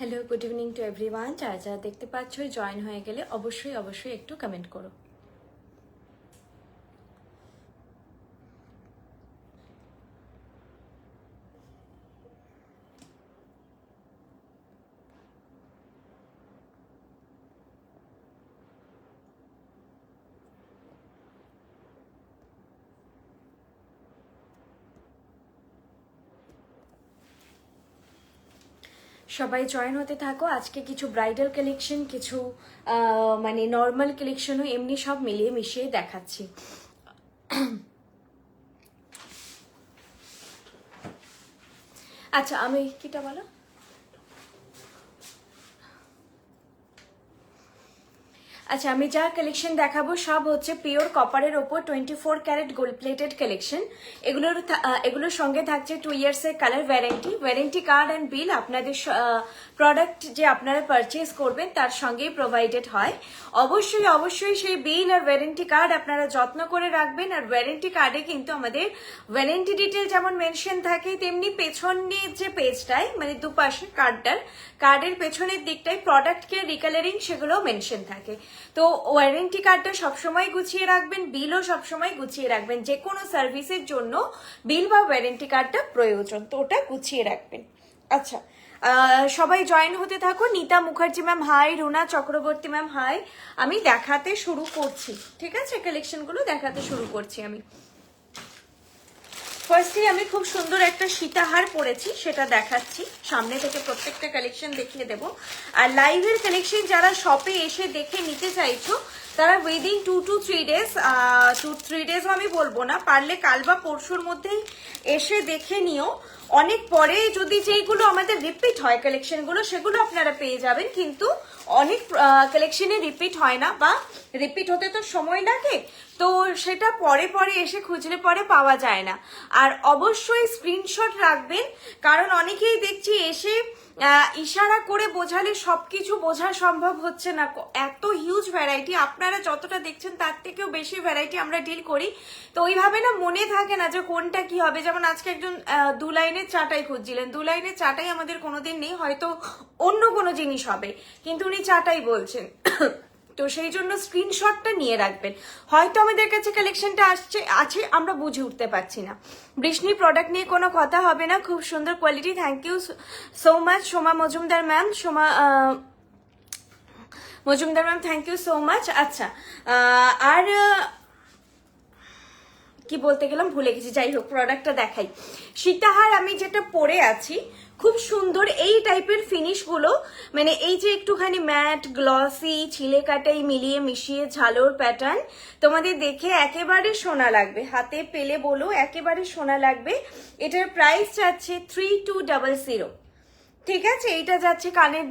Hello, good evening to everyone. যারা যারা দেখতে পাচ্ছ জয়েন হয়ে গেলে অবশ্যই একটু কমেন্ট করো। সবাই জয়েন হতে থাকো। আজকে কিছু ব্রাইডাল কালেকশন, কিছু মানে নর্মাল কালেকশনও এমনি সব মিলিয়ে মিশিয়ে দেখাচ্ছি। আচ্ছা, আমি কিটা বলো। আচ্ছা, আমি যা কালেকশন দেখাবো সব হচ্ছে পিওর কপারের ওপর 24 ক্যারেট গোল্ড প্লেটেড কালেকশন। এগুলোর সঙ্গে থাকছে 2 ইয়ার্সের কালার ওয়ারেন্টি কার্ড অ্যান্ড বিল। আপনাদের প্রোডাক্ট যে আপনারা পারচেস করবেন তার সঙ্গেই প্রোভাইডেড হয়। অবশ্যই সেই বিল আর ওয়ারেন্টি কার্ড আপনারা যত্ন করে রাখবেন। আর ওয়ারেন্টি কার্ডে কিন্তু আমাদের ওয়ারেন্টি ডিটেল যেমন মেনশন থাকে, তেমনি পেছনের যে পেজটায় মানে দুপাশে কার্ডের পেছনের দিকটায় প্রোডাক্ট কেয়ার, রিকালারিং সেগুলো মেনশন থাকে। তো ওয়ারেন্টি কার্ডটা সবসময় গুছিয়ে রাখবেন, বিলও সবসময় গুছিয়ে রাখবেন। যে কোনো সার্ভিসের জন্য বিল বা ওয়ারেন্টি কার্ডটা প্রয়োজন, তো ওটা গুছিয়ে রাখবেন। আচ্ছা, সবাই জয়েন হতে থাকো। Nita Mukherjee ma'am hi, Runa Chakraborty ma'am hi. আমি দেখাতে শুরু করছি, ঠিক আছে? কালেকশনগুলো দেখাতে শুরু করছি আমি। ফার্স্টলি আমি খুব সুন্দর একটা সীতাহার পরেছি, সেটা দেখাচ্ছি। সামনে থেকে প্রত্যেকটা কালেকশন দেখিয়ে দেবো। আর লাইভের কালেকশন যারা শপে এসে দেখে নিতে চাইছো তারা উইদিন 2 to 3 ডেজ, 2-3 ডেজ আমি বলবো না, পারলে কাল বা পরশুর মধ্যেই এসে দেখে নিও। অনেক পরে যদি যেইগুলো আমাদের রিপিট হয় কালেকশনগুলো, সেগুলো আপনারা পেয়ে যাবেন, কিন্তু অনেক কালেকশনে রিপিট হয় না, বা রিপিট হতে তো সময় লাগে, তো সেটা পরে এসে খুঁজলে পরে পাওয়া যায় না। আর অবশ্যই স্ক্রিনশট রাখবেন, কারণ অনেকেই দেখছি এসে ইশারা করে বোঝালে সবকিছু বোঝা সম্ভব হচ্ছে না। এত হিউজ ভ্যারাইটি, আপনারা যতটা দেখছেন তার থেকেও বেশি ভ্যারাইটি আমরা ডিল করি, তো ওইভাবে না মনে থাকে না যে কোনটা কি হবে। যেমন আজকে একজন 2 লাইনের চাটাই খুঁজছিলেন, 2 লাইনের চাটাই আমাদের কোনোদিন নেই, হয়তো অন্য কোনো জিনিস হবে, কিন্তু উনি চাটাই বলছেন। তো সেই জন্য স্ক্রিনশটটা নিয়ে রাখবেন। হয়তো আমাদের কাছে কালেকশনটা আছে আমরা বুঝে উঠতে পারছি না। বৃষ্ণি প্রোডাক্ট নিয়ে কোনো কথা হবে না, খুব সুন্দর quality. Thank you so much Soma Majumdar ma'am, thank you so much. আচ্ছা, আর কি বলতে গেলাম ভুলে গেছি, যাই হোক প্রোডাক্টটা দেখাই। সীতাহার আমি যেটা পরে আছি খুব সুন্দর এই টাইপের ফিনিশগুলো, মানে এই যে একটুখানি ম্যাট গ্লসি ছিলে কাটাই মিলিয়ে মিশিয়ে ঝালোর প্যাটার্ন, তোমাদের দেখে একেবারে সোনা লাগবে, হাতে পেলে বলো একেবারে সোনা লাগবে। এটার প্রাইস যাচ্ছে 3200। ঠিক আছে, এইটা যাচ্ছে কানের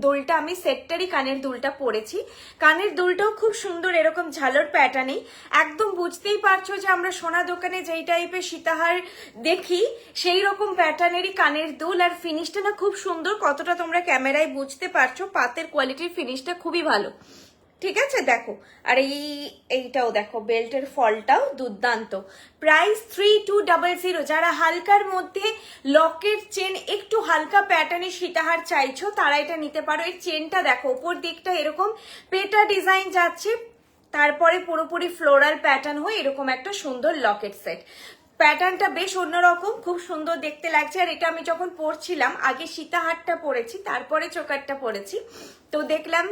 দুলটা, আমি সেটটারই কানের দুলটা পরেছি। কানের দুলটাও খুব সুন্দর এরকম ঝালোর প্যাটার্নেই, একদম বুঝতেই পারছো যে আমরা সোনা দোকানে যেই টাইপের সীতাহার দেখি সেই রকম প্যাটার্নেরই কানের দুল। আর ফিনিশটা না খুব সুন্দর, কতটা তোমরা ক্যামেরায় বুঝতে পারছো, পাতের কোয়ালিটির ফিনিশটা খুবই ভালো। ঠিক আছে, দেখো। আর এইটাও দেখো, বেল্টের ফলটাও দুর্দান্ত। প্রাইস 3200। যারা হালকার মধ্যে লকের চেন, একটু হালকা প্যাটার্নের সীতাহার চাইছো তারা এটা নিতে পারো। এই চেনটা দেখো, উপর দিকটা এরকম পেটা ডিজাইন যাচ্ছে, তারপরে পুরোপুরি ফ্লোরাল প্যাটার্ন হয়ে এরকম একটা সুন্দর লকেট সেট। প্যাটার্নটা বেশ অন্যরকম, খুব সুন্দর দেখতে লাগছে। আর এটা আমি যখন পরছিলাম, আগে সীতাহারটা পরেছি তারপরে চোকারটা পরেছি, তো দেখলাম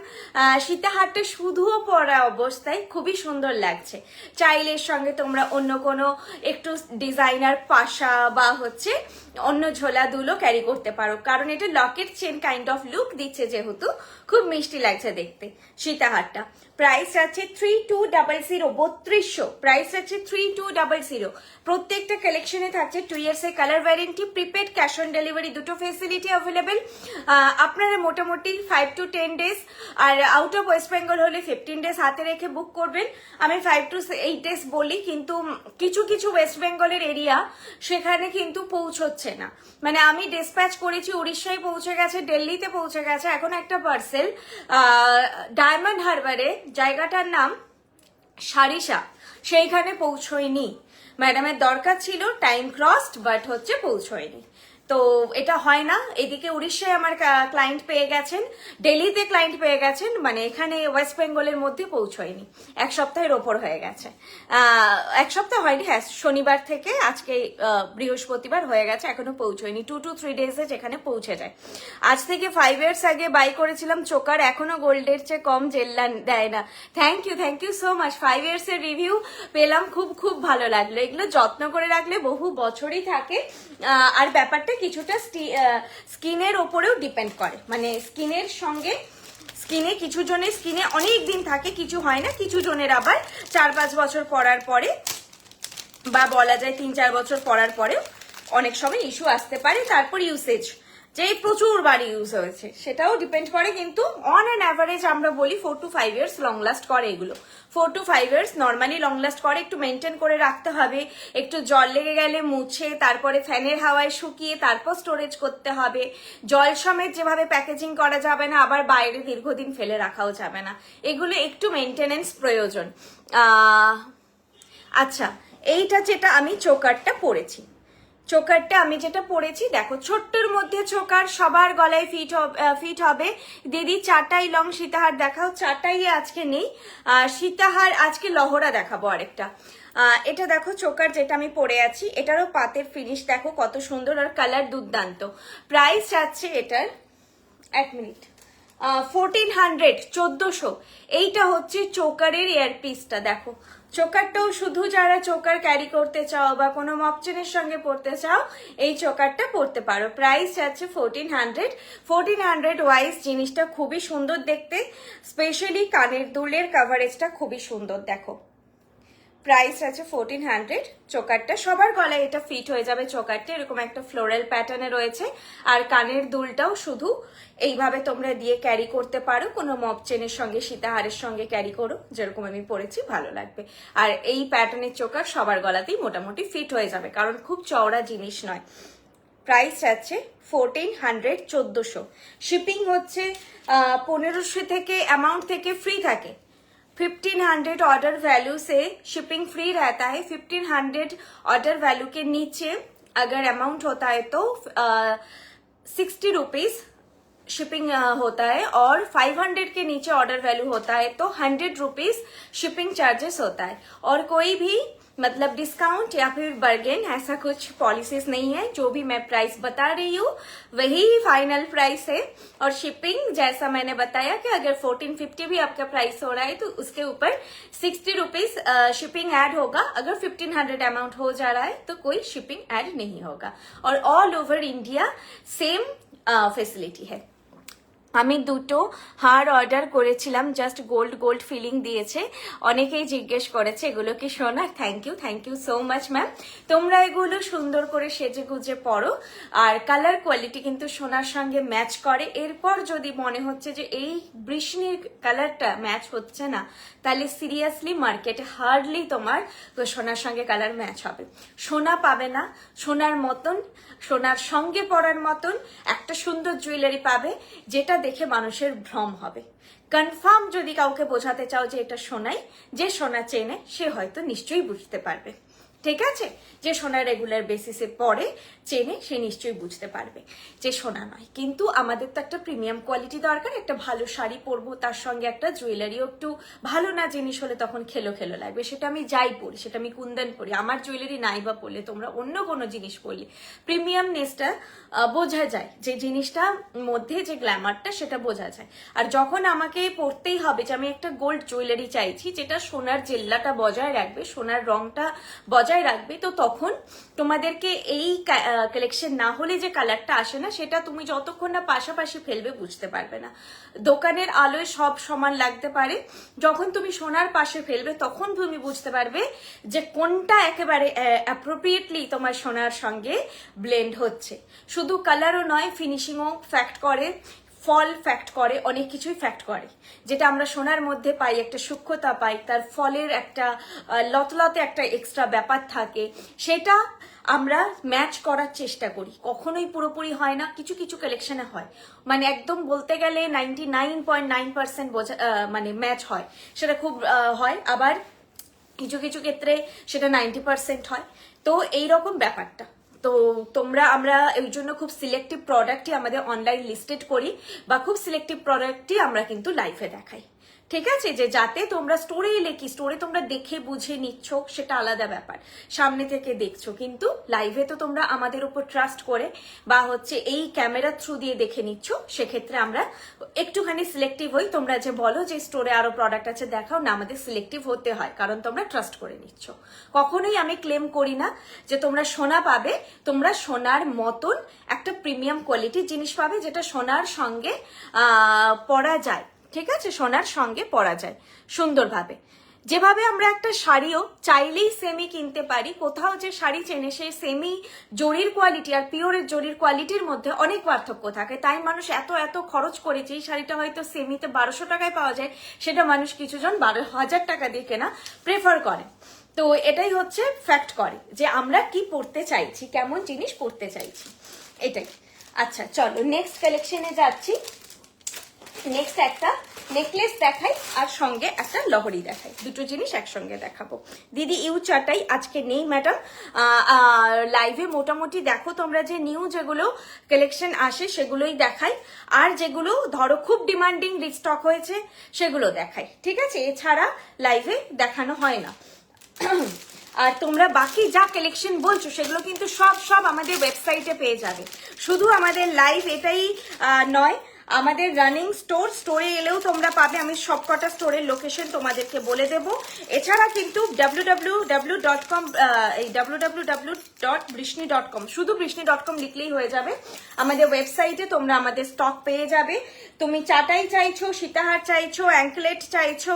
সীতাহারটা শুধুও পরা অবস্থায় খুবই সুন্দর লাগছে। চাইলে এর সঙ্গে তোমরা অন্য কোনো একটু ডিজাইনার পাশা বা হচ্ছে অন্য ঝোলা দুলো ক্যারি করতে পারো, কারণ এটা Locket chain kind of look দিচ্ছে, যেহেতু খুব মিষ্টি লাগছে দেখতে সীতাহারটা। প্রাইস আছে 3200, 3200 প্রাইস আছে 3200। প্রত্যেকটা কালেকশনে থাকছে 2 ইয়ার্সের colour warranty, prepaid cash on delivery, দুটো ফেসিলিটি অ্যাভেলেবেল। আপনারা মোটামুটি 5 to 10 ডেজ, আর আউট অফ ওয়েস্ট বেঙ্গল হলে 15 ডেজ হাতে রেখে বুক করবেন। আমি 5 to 8 ডেজ বলি, কিন্তু কিছু ওয়েস্ট বেঙ্গলের এরিয়া সেখানে কিন্তু পৌঁছচ্ছে না। মানে আমি ডিসপ্যাচ করেছি, উড়িষ্যায় পৌঁছে গেছে, দিল্লিতে পৌঁছে গেছে। এখন একটা পার্সেল ডায়মন্ড হারবারে, জায়গাটার নাম সারিসা, সেইখানে পৌঁছয়নি। ম্যাডামের দরকার ছিল, টাইম ক্রসড, বাট হচ্ছে পৌঁছয়নি। তো এটা হয় না। এদিকে উড়িষ্যায় আমার ক্লায়েন্ট পেয়ে গেছেন, দিল্লিতে ক্লায়েন্ট পেয়ে গেছেন, মানে এখানে ওয়েস্ট বেঙ্গলের মধ্যে পৌঁছয়নি, 1 সপ্তাহের ওপর হয়ে গেছে। 1 সপ্তাহ হয়নি, হ্যাঁ, শনিবার থেকে আজকে বৃহস্পতিবার হয়ে গেছে, এখনো পৌঁছয়নি। 2 to 3 ডেজে যেখানে পৌঁছে যায়। আজ থেকে 5 ইয়ার্স আগে বাই করেছিলাম চোকার, এখনো গোল্ডের চেয়ে কম জেল্লা দেয় না। Thank you so much. 5 years এর রিভিউ পেলাম, খুব খুব ভালো লাগলো। এগুলো যত্ন করে রাখলে বহু বছরই থাকে। আর ব্যাপারটা কিছুটা স্কিনের ওপরেও ডিপেন্ড করে, মানে স্কিনের সঙ্গে কিছু জনের স্কিনে অনেক দিন থাকে, কিছু হয় না, কিছু জনের আবার 4-5 বছর পরার পরে বা বলা যায় 3-4 বছর পরার পরে অনেক সময় ইস্যু আসতে পারে। তারপর ইউসেজ, যে প্রচুর বাড়ি ইউজ হয়েছে সেটাও ডিপেন্ড করে, কিন্তু অন অ্যান অ্যাভারেজ আমরা বলি 4 to 5 ইয়ার্স লং লাস্ট করে। এগুলো 4 to 5 years normally long last করে। একটু মেনটেন করে রাখতে হবে, একটু জল লেগে গেলে মুছে, তারপরে ফ্যানের হাওয়ায় শুকিয়ে তারপর স্টোরেজ করতে হবে। জল সমেত যেভাবে প্যাকেজিং করা যাবে না, আবার বাইরে দীর্ঘদিন ফেলে রাখাও যাবে না, এগুলো একটু মেনটেনেন্স প্রয়োজন। আচ্ছা, এইটা যেটা আমি চোকারটা পরেছি, দেখো ছোট্টর মধ্যে চোকার, সবার গলায় ফিট হবে। দিদি চাটাই লং সীতাহার দেখাও। চাটাই আজকে নেই, সীতাহার আজকে লহরা দেখাবো আরেকটা। এটা দেখো চোকার যেটা আমি পরে আছি, এটারও পাতের ফিনিশ দেখো কত সুন্দর, আর কালার দুর্দান্ত। প্রাইস যাচ্ছে এটার, 1 মিনিট, 1400, 1400। এইটা হচ্ছে চোকারের ইয়ারপিসটা, দেখো চোকারটাও শুধু যারা চোকার ক্যারি করতে চাও বা কোনো মপচেনের সঙ্গে পড়তে চাও এই চোকারটা পড়তে পারো। প্রাইস যাচ্ছে 1400 ওয়াইজ। জিনিসটা খুবই সুন্দর দেখতে, স্পেশালি কানের দুলের কাভারেজটা খুবই সুন্দর। দেখো প্রাইস আছে 1400। চোকারটা সবার গলায় এটা ফিট হয়ে যাবে। চোকারটা এরকম একটা ফ্লোরাল প্যাটার্নে রয়েছে, আর কানের দুলটাও শুধু এইভাবে তোমরা দিয়ে ক্যারি করতে পারো, কোনো মপ চেনের সঙ্গে সীতাহারের সঙ্গে ক্যারি করো, যেরকম আমি পরেছি ভালো লাগবে। আর এই প্যাটার্নের চোকার সবার গলাতেই মোটামুটি ফিট হয়ে যাবে, কারণ খুব চওড়া জিনিস নয়। প্রাইস আছে 1400, 1400। শিপিং হচ্ছে 1500 থেকে, अमाउंट থেকে फ्री থাকে। 1500 ऑर्डर वैल्यू से शिपिंग फ्री रहता है। 1500 ऑर्डर वैल्यू के नीचे अगर अमाउंट होता है तो 60 रुपीज शिपिंग होता है, और 500 के नीचे ऑर्डर वैल्यू होता है तो 100 रुपीज शिपिंग चार्जेस होता है। और कोई भी मतलब डिस्काउंट या फिर बर्गेन ऐसा कुछ पॉलिसीज नहीं है। जो भी मैं प्राइस बता रही हूँ वही फाइनल प्राइस है। और शिपिंग जैसा मैंने बताया कि अगर 1450 भी आपका प्राइस हो रहा है तो उसके ऊपर 60 रुपीज शिपिंग ऐड होगा। अगर 1500 अमाउंट हो जा रहा है तो कोई शिपिंग ऐड नहीं होगा। और all over India same facility है। আমি দুটো হার অর্ডার করেছিলাম, জাস্ট গোল্ড ফিলিং দিয়েছে, অনেকেই জিজ্ঞেস করেছে এগুলো কি সোনার। Thank you so much ma'am. তোমরা এগুলো সুন্দর করে সেজে গুজে পরো, আর কালার কোয়ালিটি কিন্তু সোনার সঙ্গে ম্যাচ করে। এরপর যদি মনে হচ্ছে যে এই বৃষ্ণির কালারটা ম্যাচ হচ্ছে না, তাহলে সিরিয়াসলি মার্কেটে হার্ডলি তোমার সোনার সঙ্গে কালার ম্যাচ হবে। সোনা পাবে না, সোনার মতন, সোনার সঙ্গে পরার মতন একটা সুন্দর জুয়েলারি পাবে, যেটা দেখে মানুষের ভ্রম হবে। কনফার্ম যদি কাউকে বোঝাতে চাও যে এটা সোনাই, যে সোনা চেনে সে হয়তো নিশ্চয়ই বুঝতে পারবে। ঠিক আছে, যে সোনা রেগুলার বেসিসে পরে চেনে সে নিশ্চয়ই বুঝতে পারবে যে সোনা নয়। কিন্তু আমাদের তো একটা প্রিমিয়াম কোয়ালিটি দরকার। একটা ভালো শাড়ি পরবো, তার সঙ্গে একটা জুয়েলারিও একটু ভালো না জিনিস হলে তখন খেলো লাগবে। সেটা আমি যাই পরি, সেটা আমি কুন্দন পরি, আমার জুয়েলারি নাই বা পরলে, তোমরা অন্য কোনো জিনিস পরলে প্রিমিয়ামনেসটা বোঝা যায়, যে জিনিসটা মধ্যে যে গ্ল্যামারটা সেটা বোঝা যায়। আর যখন আমাকে পরতেই হবে যে আমি একটা গোল্ড জুয়েলারি চাইছি যেটা সোনার জেল্লাটা বজায় রাখবে, সোনার রংটা বজায় রাখবে, তো তখন তোমাদেরকে এই কালেকশন না হলে যে কালারটা আসে না, সেটা তুমি যতক্ষণ না পাশাপাশি ফেলবে বুঝতে পারবে না। দোকানের আলোয় সব সমান লাগতে পারে, যখন তুমি সোনার পাশে ফেলবে তখন তুমি বুঝতে পারবে যে কোনটা একেবারে অ্যাপ্রোপ্রিয়েটলি তোমার সোনার সঙ্গে ব্লেন্ড হচ্ছে। শুধু কালারও নয়, ফিনিশিংও ফ্যাক্ট করে, ফল ফ্যাক্ট করে, অনেক কিছুই ফ্যাক্ট করে। যেটা আমরা সোনার মধ্যে পাই, একটা সূক্ষ্মতা পাই, তার ফলের একটা লতলতে একটা এক্সট্রা ব্যাপার থাকে, সেটা আমরা ম্যাচ করার চেষ্টা করি। কখনোই পুরোপুরি হয় না, কিছু কিছু কালেকশনে হয়, মানে একদম বলতে গেলে 99.9% মানে ম্যাচ হয়, সেটা খুব হয়। আবার কিছু কিছু ক্ষেত্রে সেটা 90% হয়। তো এইরকম ব্যাপারটা তো আমরা এই জন্য খুব সিলেক্টিভ প্রোডাক্টই আমাদের অনলাইন লিস্টেড করি, বা খুব সিলেক্টিভ প্রোডাক্টই আমরা কিন্তু লাইভে দেখাই। ঠিক আছে, যে যাতে তোমরা স্টোরে এলে কি স্টোরে তোমরা দেখে বুঝে নিচ্ছ সেটা আলাদা ব্যাপার, সামনে থেকে দেখছো, কিন্তু লাইভে তো তোমরা আমাদের উপর ট্রাস্ট করে বা হচ্ছে এই ক্যামেরা থ্রু দিয়ে দেখে নিচ্ছ, সেক্ষেত্রে আমরা একটুখানি সিলেক্টিভ হই। তোমরা যে বলো যে স্টোরে আরো প্রোডাক্ট আছে দেখাও, না, আমাদের সিলেক্টিভ হতে হয়, কারণ তোমরা ট্রাস্ট করে নিচ্ছ। কখনোই আমি ক্লেম করি না যে তোমরা সোনা পাবে, তোমরা সোনার মতন একটা প্রিমিয়াম কোয়ালিটির জিনিস পাবে, যেটা সোনার সঙ্গে পরা যায়। ঠিক আছে, সোনার সঙ্গে পরা যায় সুন্দরভাবে। যেভাবে আমরা একটা শাড়িও চাইলেই সেমি কিনতে পারি, কোথাও যে শাড়ি চেনে সেই সেমি জরির কোয়ালিটি আর পিওরের জরির কোয়ালিটির মধ্যে অনেক পার্থক্য থাকে, তাই মানুষ এত এত খরচ করেছে। এই শাড়িটা হয়তো সেমিতে 1200 টাকায় পাওয়া যায়, সেটা মানুষ কিছুজন 12,000 টাকা দিয়ে কেনা প্রেফার করে। তো এটাই হচ্ছে ফ্যাক্ট করে যে আমরা কি পড়তে চাইছি, কেমন জিনিস পড়তে চাইছি, এটাই। আচ্ছা চলো নেক্সট কালেকশনে যাচ্ছি। নেক্সট একটা নেকলেস দেখাই আর সঙ্গে একটা লহরি দেখাই, দুটো জিনিস একসঙ্গে দেখাবো। দিদি ইউ চাটাই আজকে নেই ম্যাডাম, লাইভে মোটামুটি দেখো তোমরা যে নিউ যেগুলো কালেকশন আসে সেগুলোই দেখাই, আর যেগুলো ধরো খুব ডিমান্ডিং রিস্টক হয়েছে সেগুলো দেখাই। ঠিক আছে, এছাড়া লাইভে দেখানো হয় না। আর তোমরা বাকি যা কালেকশন বলছো সেগুলো কিন্তু সব আমাদের ওয়েবসাইটে পেয়ে যাবে। শুধু আমাদের লাইভ এটাই নয়, আমাদের রানিং স্টোরে এলেও তোমরা পাবে। আমি সবকটা স্টোরের লোকেশন তোমাদেরকে বলে দেব। এছাড়া কিন্তু www.com এই www.brishni.com শুধু brishni.com লিখলেই হয়ে যাবে। আমাদের ওয়েবসাইটে তোমরা আমাদের স্টক পেয়ে যাবে। তুমি চাটাই চাইছো, সীতাহার চাইছো, অ্যাঙ্কলেট চাইছো,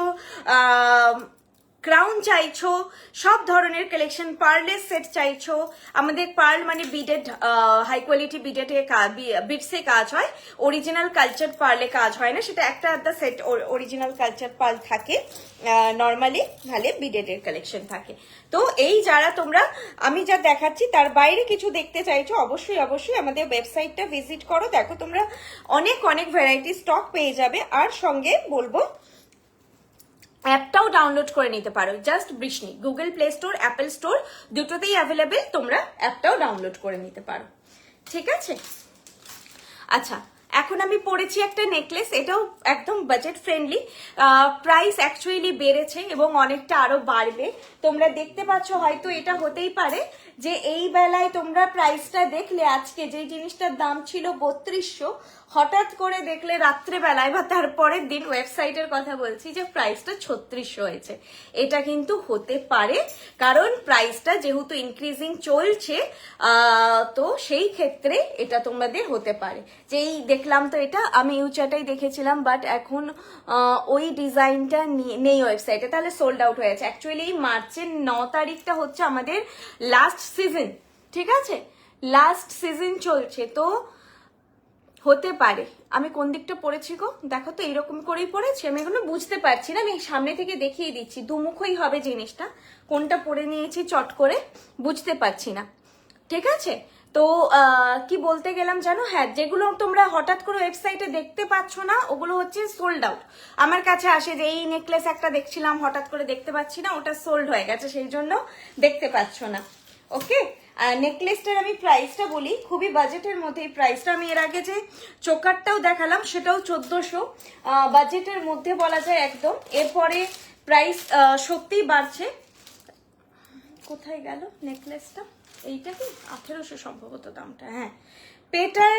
ক্রাউন চাইছো, সব ধরনের কালেকশন, পার্লের সেট চাইছো। আমাদের পার্ল মানে বিডেড, হাই কোয়ালিটি বিডসে কাজ হয়, অরিজিনাল কালচার পার্লে কাজ হয় না, সেটা একটা আধা সেট অরিজিনাল কালচার পার্ল থাকে, নর্মালি ভালে বিডেডের কালেকশন থাকে। তো এই যারা তোমরা আমি যা দেখাচ্ছি তার বাইরে কিছু দেখতে চাইছো, অবশ্যই আমাদের ওয়েবসাইটটা ভিজিট করো। দেখো তোমরা অনেক ভ্যারাইটি স্টক পেয়ে যাবে। আর সঙ্গে বলবো অ্যাপটাও ডাউনলোড করে নিতে পারো, just Vrishni, Google play store, Apple store দুটোতেই অ্যাভেলেবেল, তোমরা অ্যাপটাও ডাউনলোড করে নিতে পারো। ঠিক আছে, আচ্ছা এখন আমি পরেছি একটা নেকলেস, এটাও একদম বাজেট ফ্রেন্ডলি। প্রাইস অ্যাকচুয়ালি বেড়েছে এবং অনেকটা আরো বাড়বে, তোমরা দেখতে পাচ্ছ। হয়তো এটা হতেই পারে যে এই বেলায় তোমরা প্রাইসটা দেখলে, আজকে যে জিনিসটার দাম ছিল 3200, হঠাৎ করে দেখলে রাত্রেবেলায় বা তারপরের দিন, ওয়েবসাইটের কথা বলছি, যে প্রাইসটা 3600 হয়েছে। এটা কিন্তু হতে পারে, কারণ প্রাইসটা যেহেতু ইনক্রিজিং চলছে, তো সেই ক্ষেত্রে এটা তোমাদের হতে পারে। যেই দেখলাম তো এটা আমি ইউচাটাই দেখেছিলাম, বাট এখন ওই ডিজাইনটা নেই ওয়েবসাইটে, তাহলে সোল্ড আউট হয়েছে। অ্যাকচুয়ালি মার্চের 9 তারিখটা হচ্ছে আমাদের লাস্ট সিজন, ঠিক আছে, লাস্ট সিজন চলছে, তো হতে পারে। আমি কোন দিকটা পড়েছি গো, দেখো তো এইরকম করেই পড়েছি, আমি এগুলো বুঝতে পারছি না, আমি সামনে থেকে দেখিয়ে দিচ্ছি, দুমুখই হবে জিনিসটা, কোনটা পড়ে নিয়েছি চট করে বুঝতে পারছি না। ঠিক আছে, তো কি বলতে গেলাম জানো, হ্যাঁ, যেগুলো তোমরা হঠাৎ করে ওয়েবসাইটে দেখতে পাচ্ছ না ওগুলো হচ্ছে সোল্ড আউট। আমার কাছে আসে যে এই নেকলেস একটা দেখছিলাম, হঠাৎ করে দেখতে পাচ্ছি না, ওটা সোল্ড হয়ে গেছে, সেই জন্য দেখতে পাচ্ছ না। ওকে, নেকলেসটার আমি প্রাইসটা বলি, খুবই বাজেটের মধ্যে এই প্রাইসটা। আমি এর আগে যে চোকারটাও দেখালাম সেটাও 1400, বাজেটের মধ্যে বলা যায় একদম। এরপরে প্রাইস সত্যিই বাড়ছে। কোথায় গেল নেকলেসটা, এইটা কি 1800 সম্ভবত দামটা, হ্যাঁ। পেটাল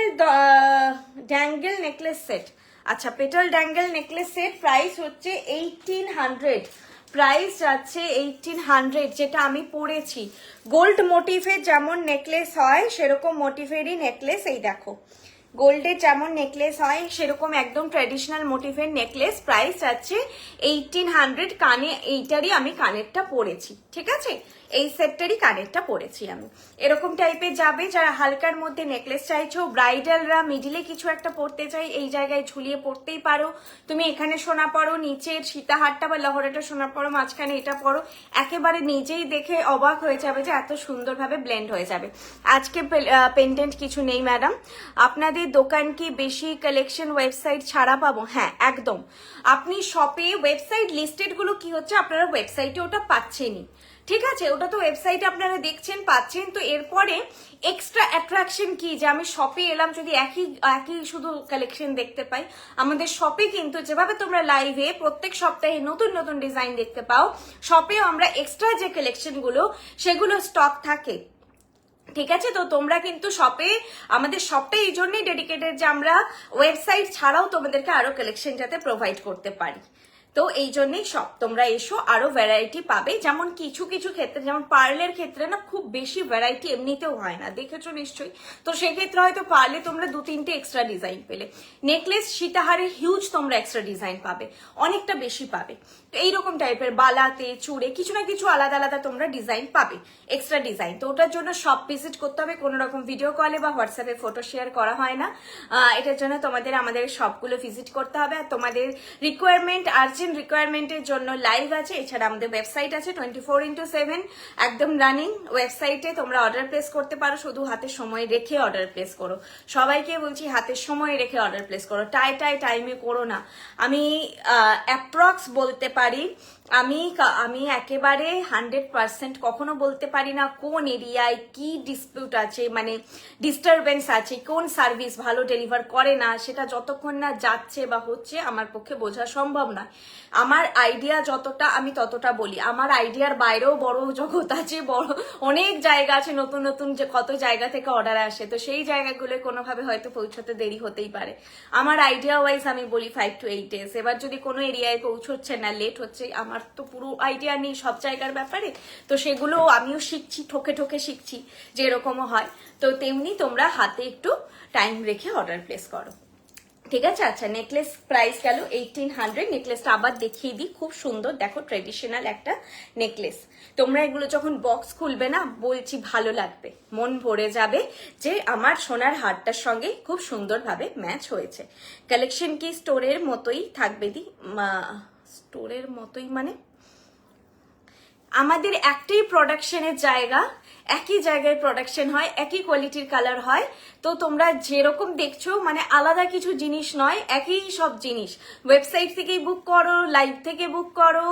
ড্যাঙ্গেল নেকলেস সেট, আচ্ছা পেটাল ড্যাঙ্গেল নেকলেস সেট প্রাইস হচ্ছে 1800, প্রাইস যাচ্ছে 1800, যেটা আমি পরেছি। গোল্ড মোটিভের যেমন নেকলেস হয় সেরকম মোটিভেরই নেকলেস, এই দেখো গোল্ডের যেমন নেকলেস হয় সেরকম একদম ট্র্যাডিশনাল মোটিভের নেকলেস, প্রাইস যাচ্ছে 1800। কানে এইটারই আমি কানেরটা পরেছি, ঠিক আছে, এই সেটটারই কানেরটা পরেছি আমি। এরকম টাইপের যাবে যারা হালকার মধ্যে নেকলেস চাইছো, ব্রাইডালরা মিডিলে কিছু একটা পরতে চাই, এই জায়গায় ঝুলিয়ে পরতেই পারো। তুমি এখানে সোনা পরো, নিচের সীতাহারটা বা লহরাটা সোনা পরো, মাঝখানে এটা পরো, একেবারে নিজেই দেখে অবাক হয়ে যাবে যে এত সুন্দরভাবে ব্লেন্ড হয়ে যাবে। আজকে পেন্ডেন্ট কিছু নেই ম্যাডাম, আপনাদের দোকান কি বেশি কালেকশন ওয়েবসাইট ছাড়া পাবো? হ্যাঁ একদম। আপনি শপে ওয়েবসাইট লিস্টেড গুলো কি হচ্ছে, আপনারা ওয়েবসাইটে ওটা পাচ্ছেনই, ঠিক আছে, ওটা তো ওয়েবসাইটে আপনারা দেখছেন পাচ্ছেন। তো এরপরে এক্সট্রা অ্যাট্রাকশন কি, যে আমি শপে এলাম যদি একই একই শুধু কালেকশন দেখতে পাই, আমাদের শপে কিন্তু যেভাবে তোমরা লাইভে প্রত্যেক সপ্তাহে নতুন নতুন ডিজাইন দেখতে পাও, শপেও আমরা এক্সট্রা যে কালেকশন গুলো সেগুলো স্টক থাকে, ঠিক আছে। তো তোমরা কিন্তু শপে, আমাদের শপটা এই জন্যই ডেডিকেটেড যে আমরা ওয়েবসাইট ছাড়াও তোমাদেরকে আরো কালেকশন যাতে প্রোভাইড করতে পারি। তো এই জন্যই সব তোমরা এসো, আরো ভ্যারাইটি পাবে। যেমন কিছু কিছু ক্ষেত্রে, যেমন পার্লের ক্ষেত্রে না খুব বেশি ভ্যারাইটি এমনিতেও হয় না, দেখেছো নিশ্চয়ই। তো সেক্ষেত্রে হয়তো পার্লে তোমরা 2-3টে এক্সট্রা ডিজাইন পেলে। নেকলেস সীতাহারে হিউজ তোমরা এক্সট্রা ডিজাইন পাবে, অনেকটা বেশি পাবে। তো এইরকম টাইপের বালাতে চূড়ে কিছু না কিছু আলাদা আলাদা তোমরা ডিজাইন পাবে, এক্সট্রা ডিজাইন। তো ওটার জন্য সব ভিজিট করতে হবে, কোনো রকম ভিডিও কলে বা হোয়াটসঅ্যাপে ফটো শেয়ার করা হয় না। এটার জন্য তোমাদের আমাদের সবগুলো ভিজিট করতে হবে। আর তোমাদের রিকোয়ারমেন্ট, আর্জেন্ট রিকোয়ারমেন্টের জন্য লাইভ আছে, এছাড়া আমাদের ওয়েবসাইট আছে 24x7 একদম রানিং। ওয়েবসাইটে তোমরা অর্ডার প্লেস করতে পারো, শুধু হাতে সময় রেখে অর্ডার প্লেস করো। সবাইকে বলছি হাতের সময় রেখে অর্ডার প্লেস করো, টাইমে করো না। আমি অ্যাপ্রক্স বলতে পারি, আমি একেবারে 100% কখনো বলতে পারি না কোন এরিয়ায় কি ডিসপিউট আছে, মানে ডিস্টারবেন্স আছে, কোন সার্ভিস ভালো ডেলিভার করে না, সেটা যতক্ষণ না যাচ্ছে বা হচ্ছে আমার পক্ষে বোঝা সম্ভব নয়। আমার আইডিয়া যতটা আমি ততটা বলি, আমার আইডিয়ার বাইরেও বড় জগৎ আছে, বড় অনেক জায়গা আছে, নতুন নতুন যে কত জায়গা থেকে অর্ডার আসে, তো সেই জায়গাগুলো কোনোভাবে হয়তো পৌঁছতে দেরি হতেই পারে। আমার আইডিয়া ওয়াইজ আমি বলি 5 to 8 days। এবার যদি কোনো এরিয়ায় পৌঁছচ্ছে না, লেট হচ্ছে, আমার তো পুরো আইডিয়া নেই সব জায়গার ব্যাপারে, তো সেগুলো আমিও শিখছি, ঠকে ঠকে শিখছি, যে এরকমও হয়। তো তেমনি তোমরা হাতে একটু টাইম রেখে অর্ডার প্লেস করো, ঠিক আছে। আচ্ছা, নেকলেস প্রাইস গেল 1800। নেকলেসটা আবার দেখিয়ে দিই, খুব সুন্দর, দেখো ট্রেডিশনাল একটা নেকলেস। তোমরা এগুলো যখন বক্স খুলবে না, বলছি ভালো লাগবে, মন ভরে যাবে যে আমার সোনার হারটার সঙ্গে খুব সুন্দরভাবে ম্যাচ হয়েছে। কালেকশন কি স্টোরের মতোই থাকবে? স্টোরের মতোই মানে আমাদের একটাই প্রোডাকশনের জায়গা, একই জায়গায় প্রোডাকশন হয়, একই কোয়ালিটির কালার হয়। তো তোমরা যেরকম দেখছো মানে আলাদা কিছু জিনিস নয়, একই সব জিনিস। ওয়েবসাইট থেকেই বুক করো, লাইভ থেকে বুক করো,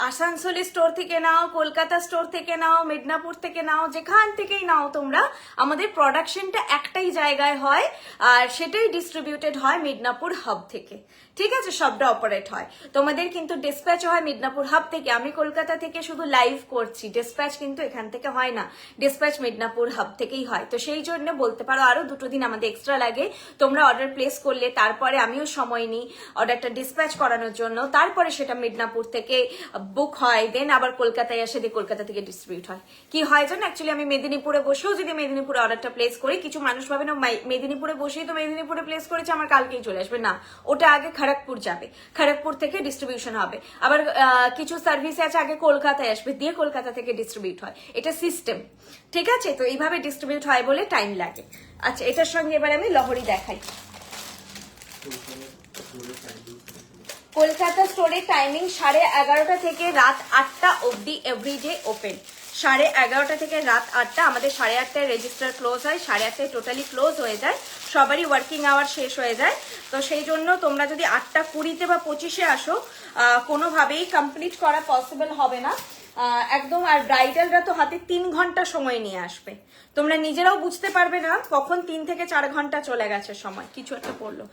আসানসোলের স্টোর থেকে নাও, কলকাতা স্টোর থেকে নাও, মেদিনীপুর থেকে নাও, যেখান থেকেই নাও তোমরা, আমাদের প্রোডাকশনটা একটাই জায়গায় হয়, আর সেটাই ডিস্ট্রিবিউটেড হয় মেদিনীপুর হাব থেকে, ঠিক আছে। সবটা অপারেট হয়, তোমাদের কিন্তু ডিসপ্যাচ হয় মেদিনীপুর হাব থেকে। আমি কলকাতা থেকে শুধু লাইভ করছি, ডিসপ্যাচ কিন্তু এখান থেকে হয় না, ডিসপ্যাচ মেদিনীপুর হাব থেকেই হয়। তো সেই জন্য বলতে পারো আরো 2 দিন আমাদের এক্সট্রা লাগে। তোমরা অর্ডার প্লেস করলে তারপরে আমিও সময় নিই অর্ডারটা ডিসপ্যাচ করানোর জন্য, তারপরে সেটা মেদিনীপুর থেকে বুক হয়, দেন আবার কলকাতায় আসে, দিয়ে কলকাতা থেকে ডিস্ট্রিবিউট হয়। কি হয় জানো, অ্যাকচুয়ালি আমি মেদিনীপুরে বসেও যদি মেদিনীপুরে অর্ডারটা প্লেস করি, কিছু মানুষ ভাবে না মেদিনীপুরে বসেই তো মেদিনীপুরে প্লেস করেছে, আমার কালকেই চলে আসবে, না, ওটা আগে খড়গপুর যাবে, খড়গপুর থেকে ডিস্ট্রিবিউশন হবে। আবার কিছু সার্ভিস আছে আগে কলকাতায় আসবে, দিয়ে কলকাতা থেকে ডিস্ট্রিবিউট হয়, এটা সিস্টেম, ঠিক আছে। তো এইভাবে ডিস্ট্রিবিউট হয় বলে টাইম লাগে। আচ্ছা, এটার সঙ্গে এবার আমি লহরি দেখাই। কলকাতা স্টোরের টাইমিং 11:30 থেকে রাত 8টা অবধি এভরিডে ওপেন। 11:30 থেকে রাত 8টা, আমাদের 8:30টায় রেজিস্টার ক্লোজ হয়, 8:30টায় টোটালি ক্লোজ হয়ে যায়, সবারই ওয়ার্কিং আওয়ার শেষ হয়ে যায়। তো সেই জন্য তোমরা যদি 8:20 বা 25-এ আসো, কোনোভাবেই কমপ্লিট করা পসিবল হবে না একদম। আর ব্রাইডালরা তো হাতে 3 ঘন্টা সময় নিয়ে আসবে, তোমরা নিজেরাও বুঝতে পারবে না কখন 3 থেকে 4 ঘন্টা চলে গেছে সময়, কিছু একটা পড়লো।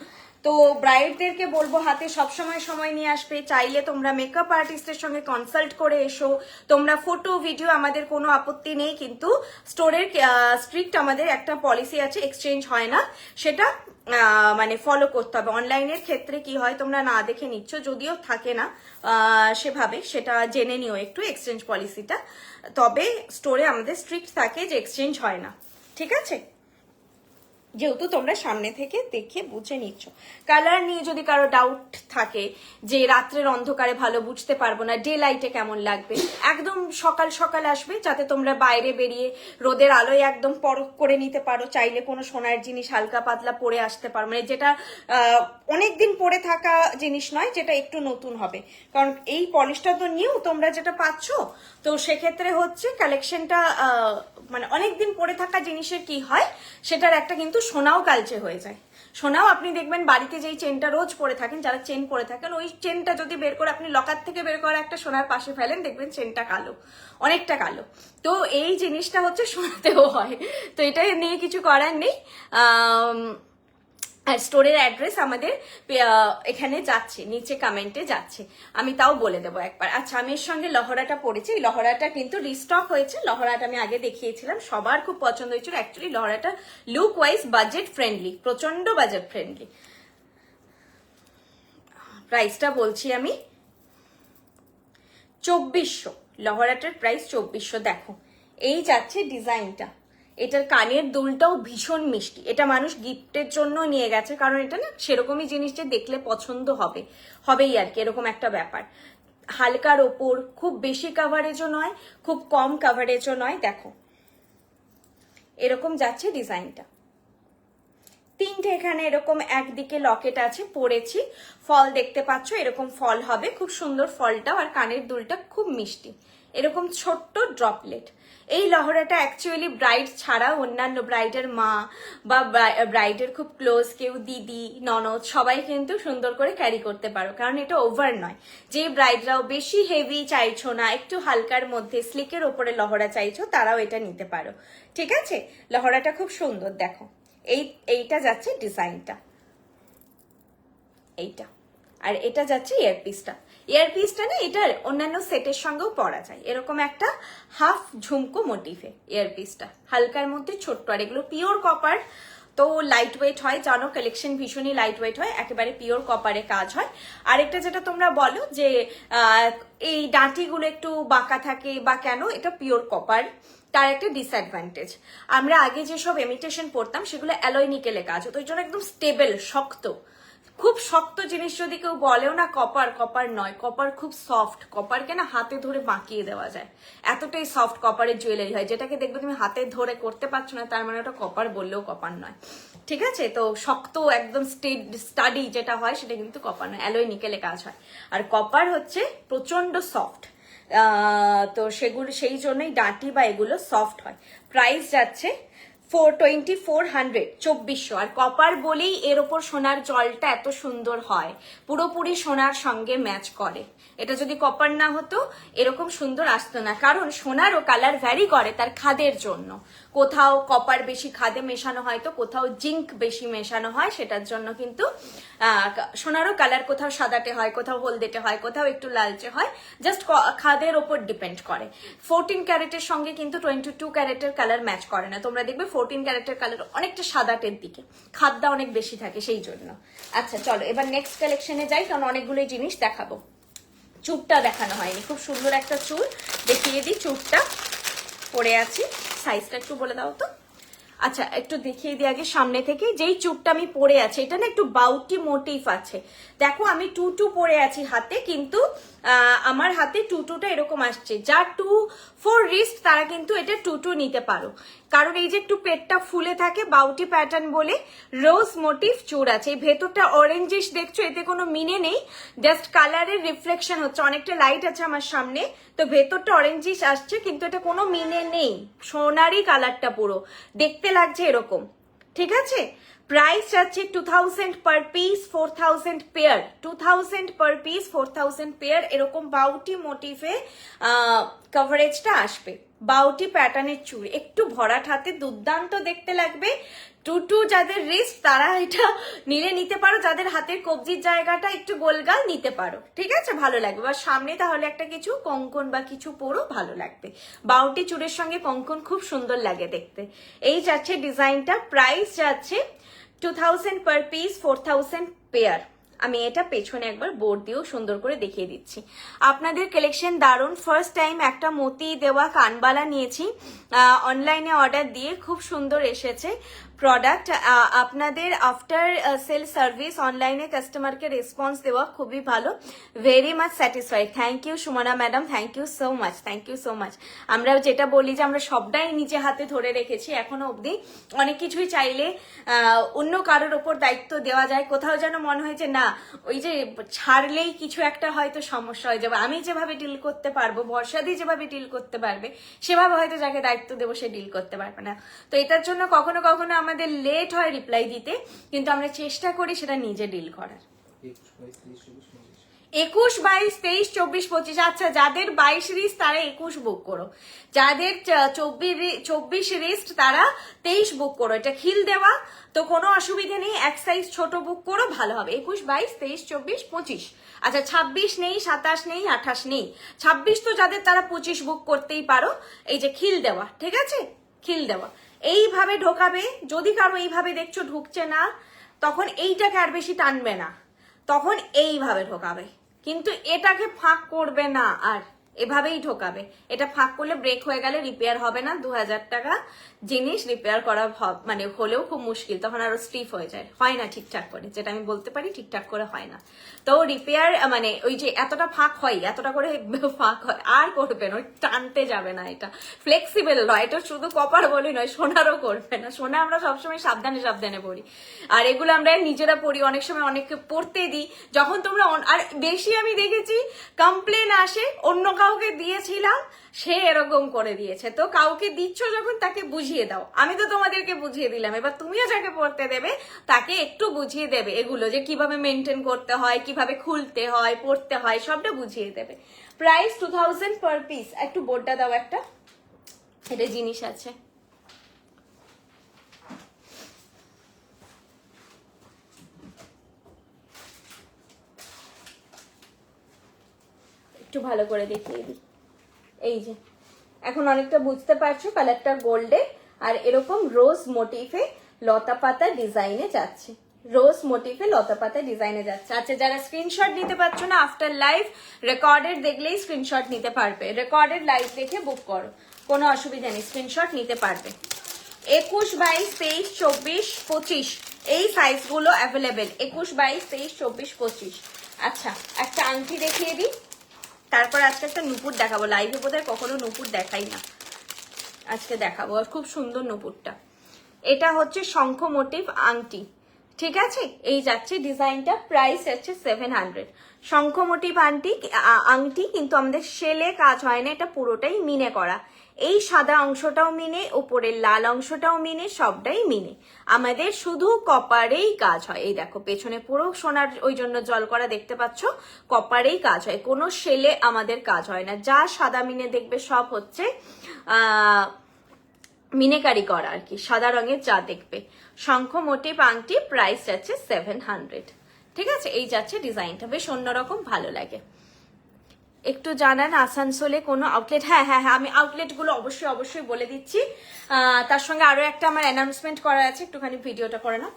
তো ব্রাইডদেরকে বলবো হাতে সবসময় সময় নিয়ে আসবে। চাইলে তোমরা মেকআপ আর্টিস্টের সঙ্গে কনসাল্ট করে এসো, তোমরা ফটো ভিডিও, আমাদের কোনো আপত্তি নেই, কিন্তু স্টোরের স্ট্রিক্ট আমাদের একটা পলিসি আছে, এক্সচেঞ্জ হয় না, সেটা মানে ফলো করতে হবে। অনলাইনের ক্ষেত্রে কি হয়, তোমরা না দেখে নিচ্ছ, যদিও থাকে না সেভাবে, সেটা জেনে নিও একটু এক্সচেঞ্জ পলিসিটা। তবে স্টোরে আমাদের স্ট্রিক্ট থাকে যে এক্সচেঞ্জ হয় না, ঠিক আছে, যেহেতু তোমরা সামনে থেকে দেখে বুঝে নিচ্ছ। কালার নিয়ে যদি কারো ডাউট থাকে যে রাত্রের অন্ধকারে ভালো বুঝতে পারবো না, ডে লাইটে কেমন লাগবে, একদম সকাল সকাল আসবে, যাতে তোমরা বাইরে বেরিয়ে রোদের আলোয় একদম পরখ করে নিতে পারো। চাইলে কোনো সোনার জিনিস হালকা পাতলা পরে আসতে পারো, মানে যেটা অনেকদিন পরে থাকা জিনিস নয়, যেটা একটু নতুন হবে, কারণ এই পলিশটা তো নিউ তোমরা যেটা পাচ্ছ। তো সেক্ষেত্রে হচ্ছে কালেকশনটা মানে অনেকদিন পরে থাকা জিনিসের কি হয়, সেটার একটা কিন্তু সোনাও কালচে হয়ে যায়। সোনাও আপনি দেখবেন বাড়িতে যেই চেনটা রোজ পরে থাকেন, যারা চেন পরে থাকেন, ওই চেনটা যদি বের করে আপনি লকার থেকে বের করে একটা সোনার পাশে ফেলেন, দেখবেন চেনটা কালো, অনেকটা কালো। তো এই জিনিসটা হচ্ছে সোনাতেও হয়। তো এটা নিয়ে কিছু করার নেই। আর স্টোরের অ্যাড্রেস আমাদের এখানে যাচ্ছে, নিচে কমেন্টে যাচ্ছে, আমি তাও বলে দেবো একবার। আচ্ছা, আমি এর সঙ্গে লহরাটা পরেছি। এই লহরাটা কিন্তু রিস্টক হয়েছে। লহরাটা আমি আগে দেখিয়েছিলাম, সবার খুব পছন্দ হয়েছিল। অ্যাকচুয়ালি লহরাটা লুক ওয়াইজ বাজেট ফ্রেন্ডলি, প্রচন্ড বাজেট ফ্রেন্ডলি। প্রাইসটা বলছি আমি 2400, লহরাটার প্রাইস 2400। দেখো এই যাচ্ছে ডিজাইনটা, এটার কানের দুলটাও ভীষণ মিষ্টি। এটা মানুষ গিফটের জন্য নিয়ে গেছে, কারণ এটা না সেরকমই জিনিস যে দেখলে পছন্দ হবেই আর কি, এরকম একটা ব্যাপার। হালকার ওপর, খুব বেশি কাভারেজও নয়, খুব কম কাভারেজও নয়। দেখো এরকম যাচ্ছে ডিজাইনটা। তিনটে এখানে এরকম একদিকে লকেট আছে, পরেছি। ফল দেখতে পাচ্ছ, এরকম ফল হবে, খুব সুন্দর ফলটাও। আর কানের দুলটা খুব মিষ্টি, এরকম ছোট্ট ড্রপলেট। এই লহরাটা অ্যাকচুয়ালি ব্রাইড ছাড়া অন্যান্য ব্রাইডের মা বা ব্রাইডের খুব ক্লোজ কেউ, দিদি, ননদ, সবাই কিন্তু সুন্দর করে ক্যারি করতে পারো, কারণ এটা ওভার নয়। যে ব্রাইডরাও বেশি হেভি চাইছো না, একটু হালকার মধ্যে স্লিকের ওপরে লহরা চাইছো, তারাও এটা নিতে পারো। ঠিক আছে, লহরাটা খুব সুন্দর। দেখো এইটা যাচ্ছে ডিজাইনটা, এইটা। আর এটা যাচ্ছে ইয়ারপিসটা না, এটার অন্যান্য সেটের সঙ্গেও পরা যায়। এরকম একটা হাফ ঝুমকো মোটিভে ইয়ারপিসটা, হালকার মধ্যে ছোট্ট। আর এগুলো পিওর কপার, তো লাইট ওয়েট হয়, জানো কালেকশন ভীষণই লাইট ওয়েট হয়, একেবারে পিওর কপারে কাজ হয়। আরেকটা যেটা তোমরা বলো যে এই ডাঁটিগুলো একটু বাঁকা থাকে বা কেন, এটা পিওর কপার, তার একটা ডিসঅ্যাডভান্টেজ। আমরা আগে যেসব ইমিটেশন পড়তাম সেগুলো অ্যালয় নিকেলে কাজ হতো, ওই জন্য একদম স্টেবল, শক্ত। খুব শক্ত জিনিস যদি কেউ বলেও না কপার নয়, কপার খুব সফট। কপারকে না হাতে ধরে বাঁকিয়ে দেওয়া যায়, এতটাই সফট কপারের জুয়েলারি হয়। যেটাকে দেখবে তুমি হাতে ধরে করতে পারছো না, তার মানে ওটা কপার বললেও কপার নয়। ঠিক আছে, তো শক্ত একদম স্টাডি যেটা হয় সেটা কিন্তু কপার নয়, অ্যালয় নিকেলে কাজ হয়। আর কপার হচ্ছে প্রচন্ড সফট, তো সেগুলো সেই জন্যই ডাঁটি বা এগুলো সফট হয়। প্রাইস যাচ্ছে 2400, 2400। আর কপার বলেই এর ওপর সোনার জলটা এত সুন্দর হয়, পুরোপুরি সোনার সঙ্গে ম্যাচ করে। এটা যদি কপার না হতো এরকম সুন্দর আসতো না, কারণ সোনারও কালার ভ্যারি করে তার খাদের জন্য। কোথাও কপার বেশি খাদে মেশানো হয়, তো কোথাও জিঙ্ক বেশি মেশানো হয়, সেটার জন্য কিন্তু সোনারও কালার কোথাও সাদাটে হয়, কোথাও হলদেটে হয়, কোথাও একটু লালচে হয়, জাস্ট খাদের ওপর ডিপেন্ড করে। 14 ক্যারেটের সঙ্গে কিন্তু 22 ক্যারেটের কালার ম্যাচ করে না। তোমরা দেখবে 14 ক্যারেটের কালার অনেকটা সাদাটের দিকে, খাদ্যা অনেক বেশি থাকে সেই জন্য। আচ্ছা চলো এবার নেক্সট কালেকশনে যাই, কারণ অনেকগুলোই জিনিস দেখাবো। চুপটা দেখানো হয়নি, খুব সুন্দর একটা চুল দেখিয়ে দিই। চুপটা পরে আছি, সাইজটা একটু বলে দাও তো। আচ্ছা একটু দেখিয়ে দিই আগে সামনে থেকে। যেই চুপটা আমি পরে আছি এটা না একটু বাউটি মোটিভ আছে। দেখো আমি 2 পরে আছি হাতে, কিন্তু আমার হাতে 2টা এরকম আসছে। যা 2-4 রিস্ট তারা কিন্তু এটা 2 নিতে পারো, কারণ এই যে একটু পেটটা ফুলে থাকে, বাউটি প্যাটার্ন বলে। রোজ মোটিভ চুর আছে, এই ভেতরটা অরেঞ্জিশ দেখছো, এতে কোনো মিনে নেই, জাস্ট কালারের রিফ্লেকশন হচ্ছে। অনেকটা লাইট আছে আমার সামনে, তো ভেতরটা অরেঞ্জিশ আসছে, কিন্তু এটা কোনো মিনে নেই, সোনারি কালারটা পুরো দেখতে লাগছে এরকম। ঠিক আছে, প্রাইস যাচ্ছে 2000 per piece, 4000 pair. 2000 per piece, 4000 pair. এরকম বাউটি মোটিভে কভারেজটা আসবে, বাউটি প্যাটার্নের চুড়ি, একটু ভরাট হাতে, দুর্দান্ত দেখতে লাগবে। 2 যাদের রিস্ট তারা এটা নিতে পারো, যাদের হাতের কবজির জায়গাটা একটু গোলগাল নিতে পারো। ঠিক আছে, ভালো লাগবে। বা সামনে তাহলে একটা কিছু কঙ্কন বা কিছু পরো, ভালো লাগবে। বাউটি চুড়ের সঙ্গে কঙ্কন খুব সুন্দর লাগে দেখতে। এই যাচ্ছে ডিজাইনটা, প্রাইস যাচ্ছে 2000 পার পিস, 4000 পেয়ার। আমি এটা পেছনে একবার বোর্ড দিয়েও সুন্দর করে দেখিয়ে দিচ্ছি। আপনাদের কালেকশন দারুণ। ফার্স্ট টাইম একটা মতি দেওয়া কানবালা নিয়েছি অনলাইনে অর্ডার দিয়ে, খুব সুন্দর এসেছে প্রোডাক্ট। আপনাদের আফটার সেল সার্ভিস, অনলাইনে কাস্টমারকে রেসপন্স দেওয়া খুবই ভালো, very much satisfied. Thank you Sumana madam, thank you so much, thank you so much. আমরা যেটা বলি যে আমরা সবটাই নিজে হাতে ধরে রেখেছি এখনো অবধি। অনেক কিছুই চাইলে অন্য কারোর ওপর দায়িত্ব দেওয়া যায়, কোথাও যেন মনে হয় যে না ওই যে ছাড়লেই কিছু একটা হয়তো সমস্যা হয়ে যাবে। আমি যেভাবে ডিল করতে পারবো, বর্ষাদি যেভাবে ডিল করতে পারবে, সেভাবে হয়তো যাকে দায়িত্ব দেবো সে ডিল করতে পারবে না। তো এটার জন্য কখনো কখনো আমাদের লেট হয় রিপ্লাই দিতে, কিন্তু আমরা চেষ্টা করি সেটা নিজে ডিল করার। 21, 22, 23, 24, 25। আচ্ছা, যাদের 22 রিস্ট তারা 21 বুক করো, যাদের 24 রিস্ট তারা 23 বুক করো। এটা খিল দেওয়া তো কোনো অসুবিধা নেই, এক সাইজ ছোট বুক করো, ভালো হবে। 21, 22, 23, 24, 25। আচ্ছা, 26 নেই, 27 নেই, 28 নেই, 26 তো যাদের তারা 25 বুক করতেই পারো। এই যে খিল দেওয়া, ঠিক আছে, খিল দেওয়া এইভাবে ঢোকাবে। যদি কারো এইভাবে দেখছো ঢুকছে না, তখন এইটাকে আর বেশি টানবে না, তখন এইভাবে ঢোকাবে, কিন্তু এটাকে ফাঁক করবে না, আর এভাবেই ঢোকাবে। এটা ফাঁক করলে ব্রেক হয়ে গেলে রিপেয়ার হবে না। 2000 টাকা জিনিস রিপেয়ার করা মানে হলেও খুব মুশকিল, তখন আরো স্টিফ হয়ে যায়, হয় না ঠিকঠাক করে, যেটা আমি বলতে পারি ঠিকঠাক করে হয় না। তো রিপেয়ার মানে ওই যে এতটা ফাঁক হয়, এতটা করে ফাঁক হয়, আর করবে না, ওই টানতে যাবে না। এটা ফ্লেক্সিবল নয়, এটা শুধু কপার বলে নয়, সোনারও করবে না। সোনা আমরা সবসময় সাবধানে সাবধানে পড়ি, আর এগুলো আমরা নিজেরা পড়ি, অনেক সময় অনেককে পড়তে দিই। যখন তোমরা আর বেশি আমি দেখেছি কমপ্লেন আসে, অন্য কাউকে দিয়েছিলাম সে এরকম করে দিয়েছে, তো কাউকে দিচ্ছ যখন তাকে বুঝিয়ে দাও। আমি তো তোমাদেরকে বুঝিয়ে দিলাম, এবার তুমিও যাকে পড়তে দেবে তাকে একটু বুঝিয়ে দেবে এগুলো, যে কিভাবে মেনটেন করতে হয়, কিভাবে খুলতে হয়, পড়তে হয়, সবটা বুঝিয়ে দেবে। Price 2000 per piece. একটু বোর্ডটা দাও একটা, এটা জিনিস আছে। একটু ভালো করে দেখিয়ে দিই। এই যে এখন অনেকটা বুঝতে পারছো, কালারটা গোল্ডে আর এরকম রোজ মোটিফে লতা পাতা ডিজাইনে যাচ্ছে, রোজ মোটিফে লতা পাতা ডিজাইনে যাচ্ছে। আচ্ছা, যারা স্ক্রিনশট নিতে পারছো না, আফটার লাইভ রেকর্ডেড দেখলেই স্ক্রিনশট নিতে পারবে, রেকর্ডেড লাইভ দেখে বুক করো, কোনো অসুবিধা নেই, স্ক্রিনশট নিতে পারবে। 21, 22, 23, 24, 25 এই সাইজগুলো অ্যাভেলেবেল। 21, 22, 23, 24, 25। আচ্ছা, একটা আংটি দেখিয়ে দিই, তারপর আজকে একটা নুপুর দেখাবো। লাইভে বোধহয় কখনো নুপুর দেখাই না, আজকে দেখাবো। আর খুব সুন্দর নুপুরটা, এটা হচ্ছে শঙ্খ মোটিভ আংটি, ঠিক আছে। এই যাচ্ছে ডিজাইনটা, প্রাইস হচ্ছে 700। শঙ্খ মোটিভ আংটি কিন্তু আমাদের সেলে কাজ হয় না, এটা পুরোটাই মিনে করা। এই সাদা অংশটাও মিনে, উপরের লাল অংশটাও মিনে, সবটাই মিনে। আমাদের শুধু কপারেই কাজ হয়। এই দেখো পেছনে পুরো সোনার, ওই জন্য জল করা দেখতে পাচ্ছ, কপারেই কাজ হয়, কোনো সেলে আমাদের কাজ হয় না। যা সাদা মিনে দেখবে সব হচ্ছে মিনেকারি করা আর কি, সাদা রঙের যা দেখবে। শঙ্খ মোটিভ আংটি, প্রাইস যাচ্ছে 700, ঠিক আছে। এই যাচ্ছে ডিজাইনটা, বেশ অন্যরকম, ভালো লাগে। একটু জানান আসানসোলে কোনো আউটলেট? হ্যাঁ হ্যাঁ হ্যাঁ, আমি আউটলেটগুলো অবশ্যই অবশ্যই বলে দিচ্ছি। তার সঙ্গে আরো একটা আমার অ্যানাউন্সমেন্ট করার আছে, একটুখানি ভিডিওটা করে না।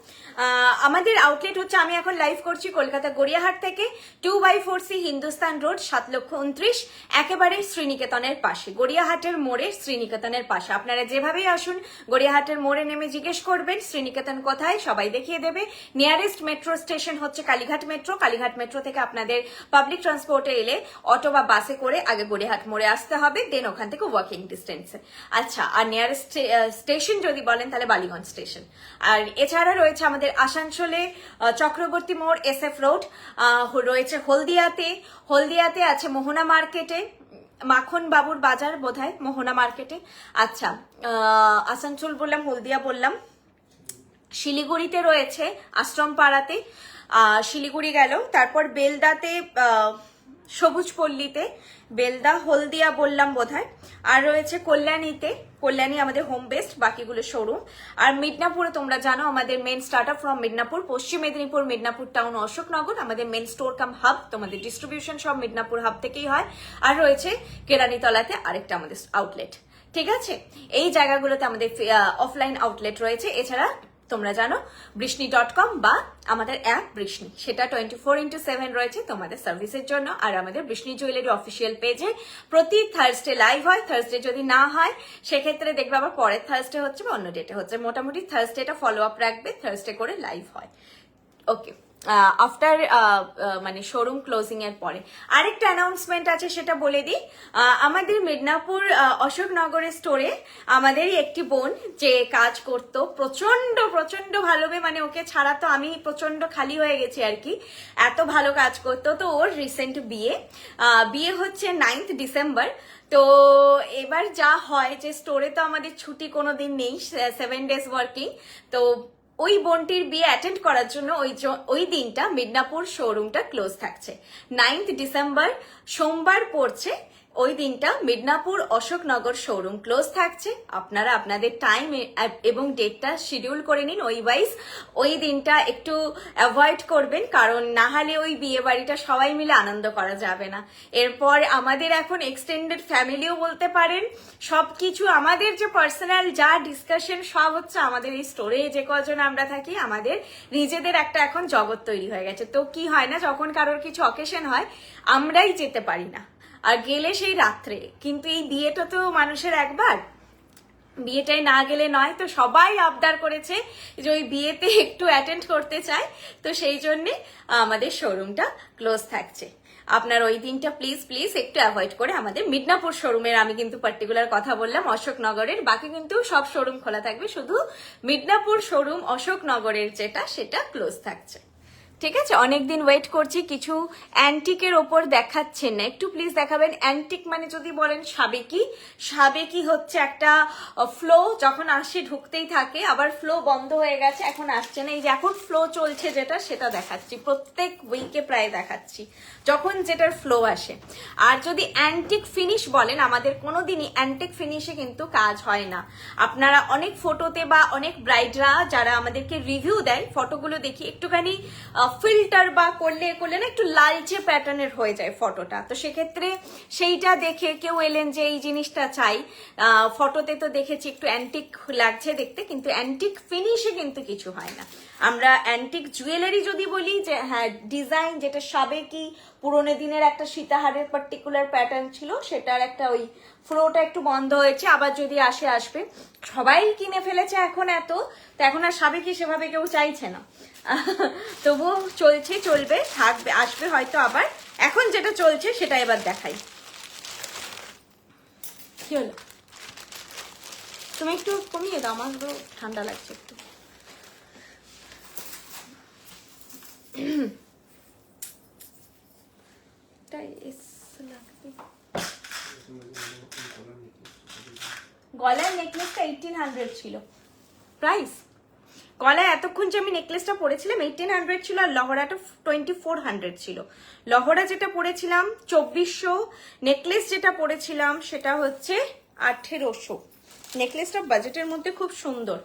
আমাদের আউটলেট হচ্ছে, আমি এখন লাইভ করছি কলকাতা গড়িয়াহাট থেকে, 2/4C হিন্দুস্তান রোড, 7,29,000, একেবারে শ্রীনিকেতনের পাশে, গড়িয়াহাটের মোড়ে শ্রীনিকেতনের পাশে। আপনারা যেভাবেই আসুন, গড়িয়াহাটের মোড়ে নেমে জিজ্ঞেস করবেন শ্রীনিকেতন কোথায়, সবাই দেখিয়ে দেবে। নিয়ারেস্ট মেট্রো স্টেশন হচ্ছে কালীঘাট মেট্রো। কালীঘাট মেট্রো থেকে আপনাদের পাবলিক ট্রান্সপোর্টে এলে অটো বা বাসে করে আগে গড়িয়াহাট মোড়ে আসতে হবে, দেন ওখান থেকে ওয়াকিং ডিস্টেন্সে। আচ্ছা, আর নিয়ারেস্ট স্টেশন যদি বলেন তাহলে বালিগঞ্জ স্টেশন। আর এছাড়া রয়েছে আমাদের আসানসোলে চক্রবর্তী মোড়, SF রোড, রয়েছে হলদিয়াতে আছে মোহনা মার্কেটে, মাখন বাবুর বাজার বোধহয় মোহনা মার্কেটে। আচ্ছা, আসানসোল বললাম, হলদিয়া বললাম, শিলিগুড়িতে রয়েছে আশ্রম পাড়াতে, শিলিগুড়ি গেল, তারপর বেলদাতে, সবুজ পল্লীতে, বেলদা, হলদিয়া বললাম বোধহয়, আর রয়েছে কল্যাণীতে, কল্যাণী আমাদের হোম বেস্ট, বাকিগুলো শোরুম। আর মিদনাপুরে তোমরা জানো আমাদের main start up from Midnapore, Paschim Medinipur, Midnapore town, Ashoknagar, আমাদের মেন স্টোর কাম হাব, তোমাদের ডিস্ট্রিবিউশন সব মিদনাপুর হাব থেকেই হয়। আর রয়েছে কেরানীতলাতে আরেকটা আমাদের আউটলেট, ঠিক আছে। এই জায়গাগুলোতে আমাদের অফলাইন আউটলেট রয়েছে। এছাড়া তোমরা জানো বৃষ্ণি.com বা আমাদের অ্যাপ বৃষ্ণি, সেটা 24/7 রয়েছে তোমাদের সার্ভিসের জন্য। আর আমাদের বৃষ্ণি জুয়েলারি অফিসিয়াল পেজে প্রতি থার্সডে লাইভ হয়। থার্সডে যদি না হয় সেক্ষেত্রে দেখবে আবার পরের থার্সডে হচ্ছে বা অন্য ডেটে হচ্ছে, মোটামুটি থার্সডেটা ফলো আপ রাখবে, থার্সডে করে লাইভ হয়। ওকে, আফটার মানে শোরুম ক্লোজিং এর পরে। আরেকটা অ্যানাউন্সমেন্ট আছে, সেটা বলে দিই। আমাদের মিদনাপুর অশোকনগরের স্টোরে আমাদেরই একটি বোন যে কাজ করতো, প্রচন্ড প্রচন্ড ভালো, মানে ওকে ছাড়া তো আমি প্রচন্ড খালি হয়ে গেছি আর কি, এত ভালো কাজ করতো। তো ওর রিসেন্ট বিয়ে হচ্ছে 9th ডিসেম্বর। তো এবার যা হয় যে স্টোরে তো আমাদের ছুটি কোনো দিন নেই, 7 days ওয়ার্কিং। তো ওই বোনটির বিয়ে অ্যাটেন্ড করার জন্য ওই দিনটা মিদনাপুর শোরুমটা ক্লোজ থাকছে। 9th ডিসেম্বর সোমবার পড়ছে, ওই দিনটা মিদনাপুর অশোকনগর শোরুম ক্লোজ থাকছে। আপনারা আপনাদের টাইম এবং ডেটটা শিডিউল করে নিন ওই ওয়াইজ। ওই দিনটা একটু অ্যাভয়েড করবেন, কারণ না হলে ওই বিয়ে বাড়িটা সবাই মিলে আনন্দ করা যাবে না। এরপর আমাদের এখন এক্সটেন্ডেড ফ্যামিলিও বলতে পারেন, সবকিছু আমাদের যে পার্সোনাল যা ডিসকাশন সব হচ্ছে আমাদের এই স্টোরে যে কজন আমরা থাকি, আমাদের নিজেদের একটা এখন জগৎ তৈরি হয়ে গেছে। তো কি হয় না, যখন কারোর কিছু অকেশন হয় আমরাই যেতে পারি না, আর গেলে সেই রাত্রে। কিন্তু এই বিয়েটা তো মানুষের একবার, বিয়েটাই না গেলে নয়। তো সবাই আবদার করেছে যে ওই বিয়েতে একটু অ্যাটেন্ড করতে চায়, তো সেই জন্যে আমাদের শোরুমটা ক্লোজ থাকছে। আপনার ওই দিনটা প্লিজ প্লিজ একটু অ্যাভয়েড করে আমাদের মিদনাপুর শোরুমের, আমি কিন্তু পার্টিকুলার কথা বললাম অশোকনগরের, বাকি কিন্তু সব শোরুম খোলা থাকবে, শুধু মিদনাপুর শোরুম অশোকনগরের যেটা সেটা ক্লোজ থাকছে। ঠিক আছে, অনেকদিন ওয়েট করছি, কিছু অ্যান্টিকের ওপর দেখাচ্ছেন না, একটু প্লিজ দেখাবেন। অ্যান্টিক মানে যদি বলেন সাবেকি হচ্ছে একটা ফ্লো, যখন আসে ঢুকতেই থাকে, আবার ফ্লো বন্ধ হয়ে গেছে, এখন আসছে না। এই যে এখন ফ্লো চলছে যেটা, সেটা দেখাচ্ছি, প্রত্যেক উইকে প্রায় দেখাচ্ছি যখন যেটার ফ্লো আসে। আর যদি অ্যান্টিক ফিনিশ বলেন, আমাদের কোনোদিনই অ্যান্টিক ফিনিশে কিন্তু কাজ হয় না। আপনারা অনেক ফটোতে বা অনেক ব্রাইডরা যারা আমাদেরকে রিভিউ দেয়, ফটোগুলো দেখি একটুখানি ফিল্টার বা করলে না একটু লালচে প্যাটার্নের হয়ে যায় ফটোটা। তো সেক্ষেত্রে সেইটা দেখে কেউ এলেন যে এই জিনিসটা চাই, ফটোতে তো দেখেছি একটু অ্যান্টিক লাগছে দেখতে, কিন্তু অ্যান্টিক ফিনিশে কিন্তু কিছু হয় না। আমরা অ্যান্টিক জুয়েলারি যদি বলি যে হ্যাঁ, ডিজাইন যেটা সাবেকি পুরোনো দিনের একটা সীতাহারের পার্টিকুলার প্যাটার্ন ছিল, সেটার একটা ওই ফ্লোটা একটু বন্ধ হয়েছে, আবার যদি আসবে। সবাই কিনে ফেলেছে এখন এত, তো এখন আর সাবেকি সেভাবে কেউ চাইছে না। তবুও চলবে, থাকবে, আসবে হয়তো আবার। এখন যেটা চলছে সেটা এবার দেখাই। কি হলো, তুমি একটু কমিয়ে দাও, আমার তো ঠান্ডা লাগছে একটু। গলার নেকলেসটা 1800 ছিল প্রাইস। গলায় এতক্ষণ যে আমি নেকলেসটা পরেছিলাম 1800 ছিল, আর লহরাটা 2400 ছিল। লহরা যেটা পরেছিলাম 2400, নেকলেস যেটা পরেছিলাম সেটা হচ্ছে 1800। নেকলেসটা বাজেটের মধ্যে খুব সুন্দর।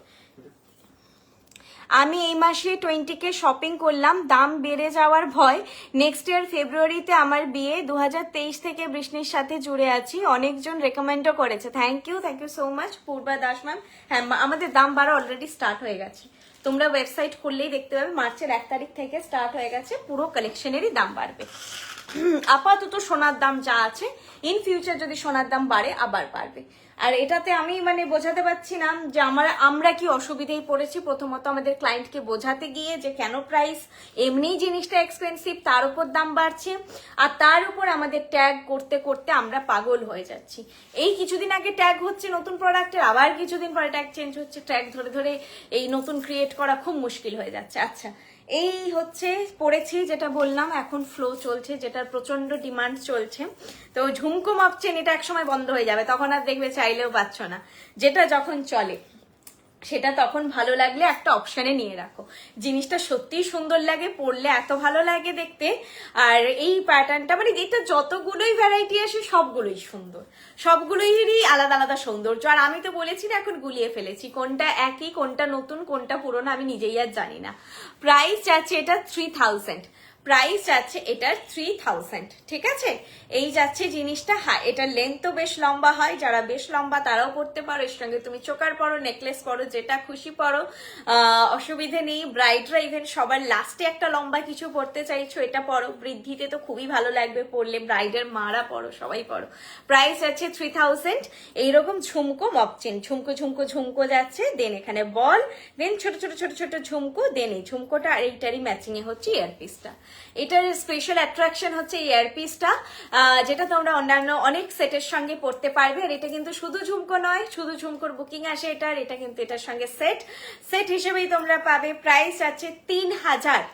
আমি এই মাসে 20K শপিং করলাম, দাম বেড়ে যাওয়ার ভয়। নেক্সট ইয়ার ফেব্রুয়ারিতে আমার বিয়ে, 2023 থেকে বৃষ্ণির সাথে জুড়ে আছি, অনেকজন রেকমেন্ডও করেছে। Thank you so much Purba Das ma'am. হ্যাঁ, আমাদের দাম বাড়া অলরেডি স্টার্ট হয়ে গেছে, তোমরা ওয়েবসাইট খুললেই দেখতে পাবে, মার্চের 1 তারিখ থেকে স্টার্ট হয়ে গেছে, পুরো কালেকশনেরই দাম বাড়বে। আপাতত সোনার দাম যা আছে, ইন ফিউচার যদি সোনার দাম বাড়ে আবার বাড়বে। আর এটাতে আমি মানে বোঝাতে পারছি না যে আমরা কি অসুবিধায় পড়েছি। প্রথমত আমাদের ক্লায়েন্টকে বোঝাতে গিয়ে যে কেন প্রাইস, এমনি জিনিসটা এক্সপেন্সিভ, তার উপর দাম বাড়ছে, আর তার উপর আমাদের ট্যাগ করতে করতে আমরা পাগল হয়ে যাচ্ছি। এই কিছুদিন আগে ট্যাগ হচ্ছে নতুন প্রোডাক্টের, আবার কিছুদিন পরে ট্যাগ চেঞ্জ হচ্ছে, ট্যাগ ধরে ধরে এই নতুন ক্রিয়েট করা খুব মুশকিল হয়ে যাচ্ছে। আচ্ছা, এই হচ্ছে পড়েছি যেটা বললাম, এখন ফ্লো চলছে, যেটার প্রচন্ড ডিমান্ড চলছে। তো ঝুমকো মাপছেন, এটা একসময় বন্ধ হয়ে যাবে, তখন আর দেখবে চাইলেও পাচ্ছ না। যেটা যখন চলে সেটা তখন ভালো লাগলে একটা অপশনে নিয়ে রাখো। জিনিসটা সত্যিই সুন্দর লাগে, পরলে এত ভালো লাগে দেখতে। আর এই প্যাটার্নটা মানে এটা যতগুলোই ভ্যারাইটি আসে সবগুলোই সুন্দর, সবগুলোই আলাদা আলাদা সৌন্দর্য। আর আমি তো বলেছি না, এখন গুলিয়ে ফেলেছি, কোনটা একই কোনটা নতুন কোনটা পুরোনো আমি নিজেই আর জানি না। প্রাইস আছে এটা 3000, প্রাইস যাচ্ছে এটার 3000, ঠিক আছে? এই যাচ্ছে জিনিসটা। হ্যাঁ, এটার লেন্থ তো বেশ লম্বা হয়, যারা বেশ লম্বা তারাও পরতে পারো, এর সঙ্গে তুমি চোকার পরো, নেকলেস পরো, যেটা খুশি পরো, অসুবিধে নেই। ব্রাইডরা ইভেন সবার লাস্টে একটা লম্বা কিছু পরতে চাইছো, এটা পরো, বৃদ্ধিতে তো খুবই ভালো লাগবে পরলে, ব্রাইডের মারা পরো, সবাই পরো। প্রাইস আছে 3000। এইরকম ঝুমকো মপচেন, ঝুমকো ঝুমকো ঝুমকো যাচ্ছে, দেন এখানে বল, দেন ছোট ছোট ছোট ছোট ঝুমকো, দেন এই ঝুমকোটা আর এইটারই ম্যাচিং এ হচ্ছে ইয়ারপিসটা। এটার স্পেশাল অ্যাট্রাকশন হচ্ছে ইয়ারপিসটা, যেটা তোমরা অন্যান্য অনেক সেটের সঙ্গে পড়তে পারবে। আর এটা কিন্তু শুধু ঝুমকো নয়, শুধু ঝুমকোর বুকিং আসে এটার, এটা কিন্তু এটার সঙ্গে সেট সেট হিসেবেই তোমরা পাবে। প্রাইস আছে 3000।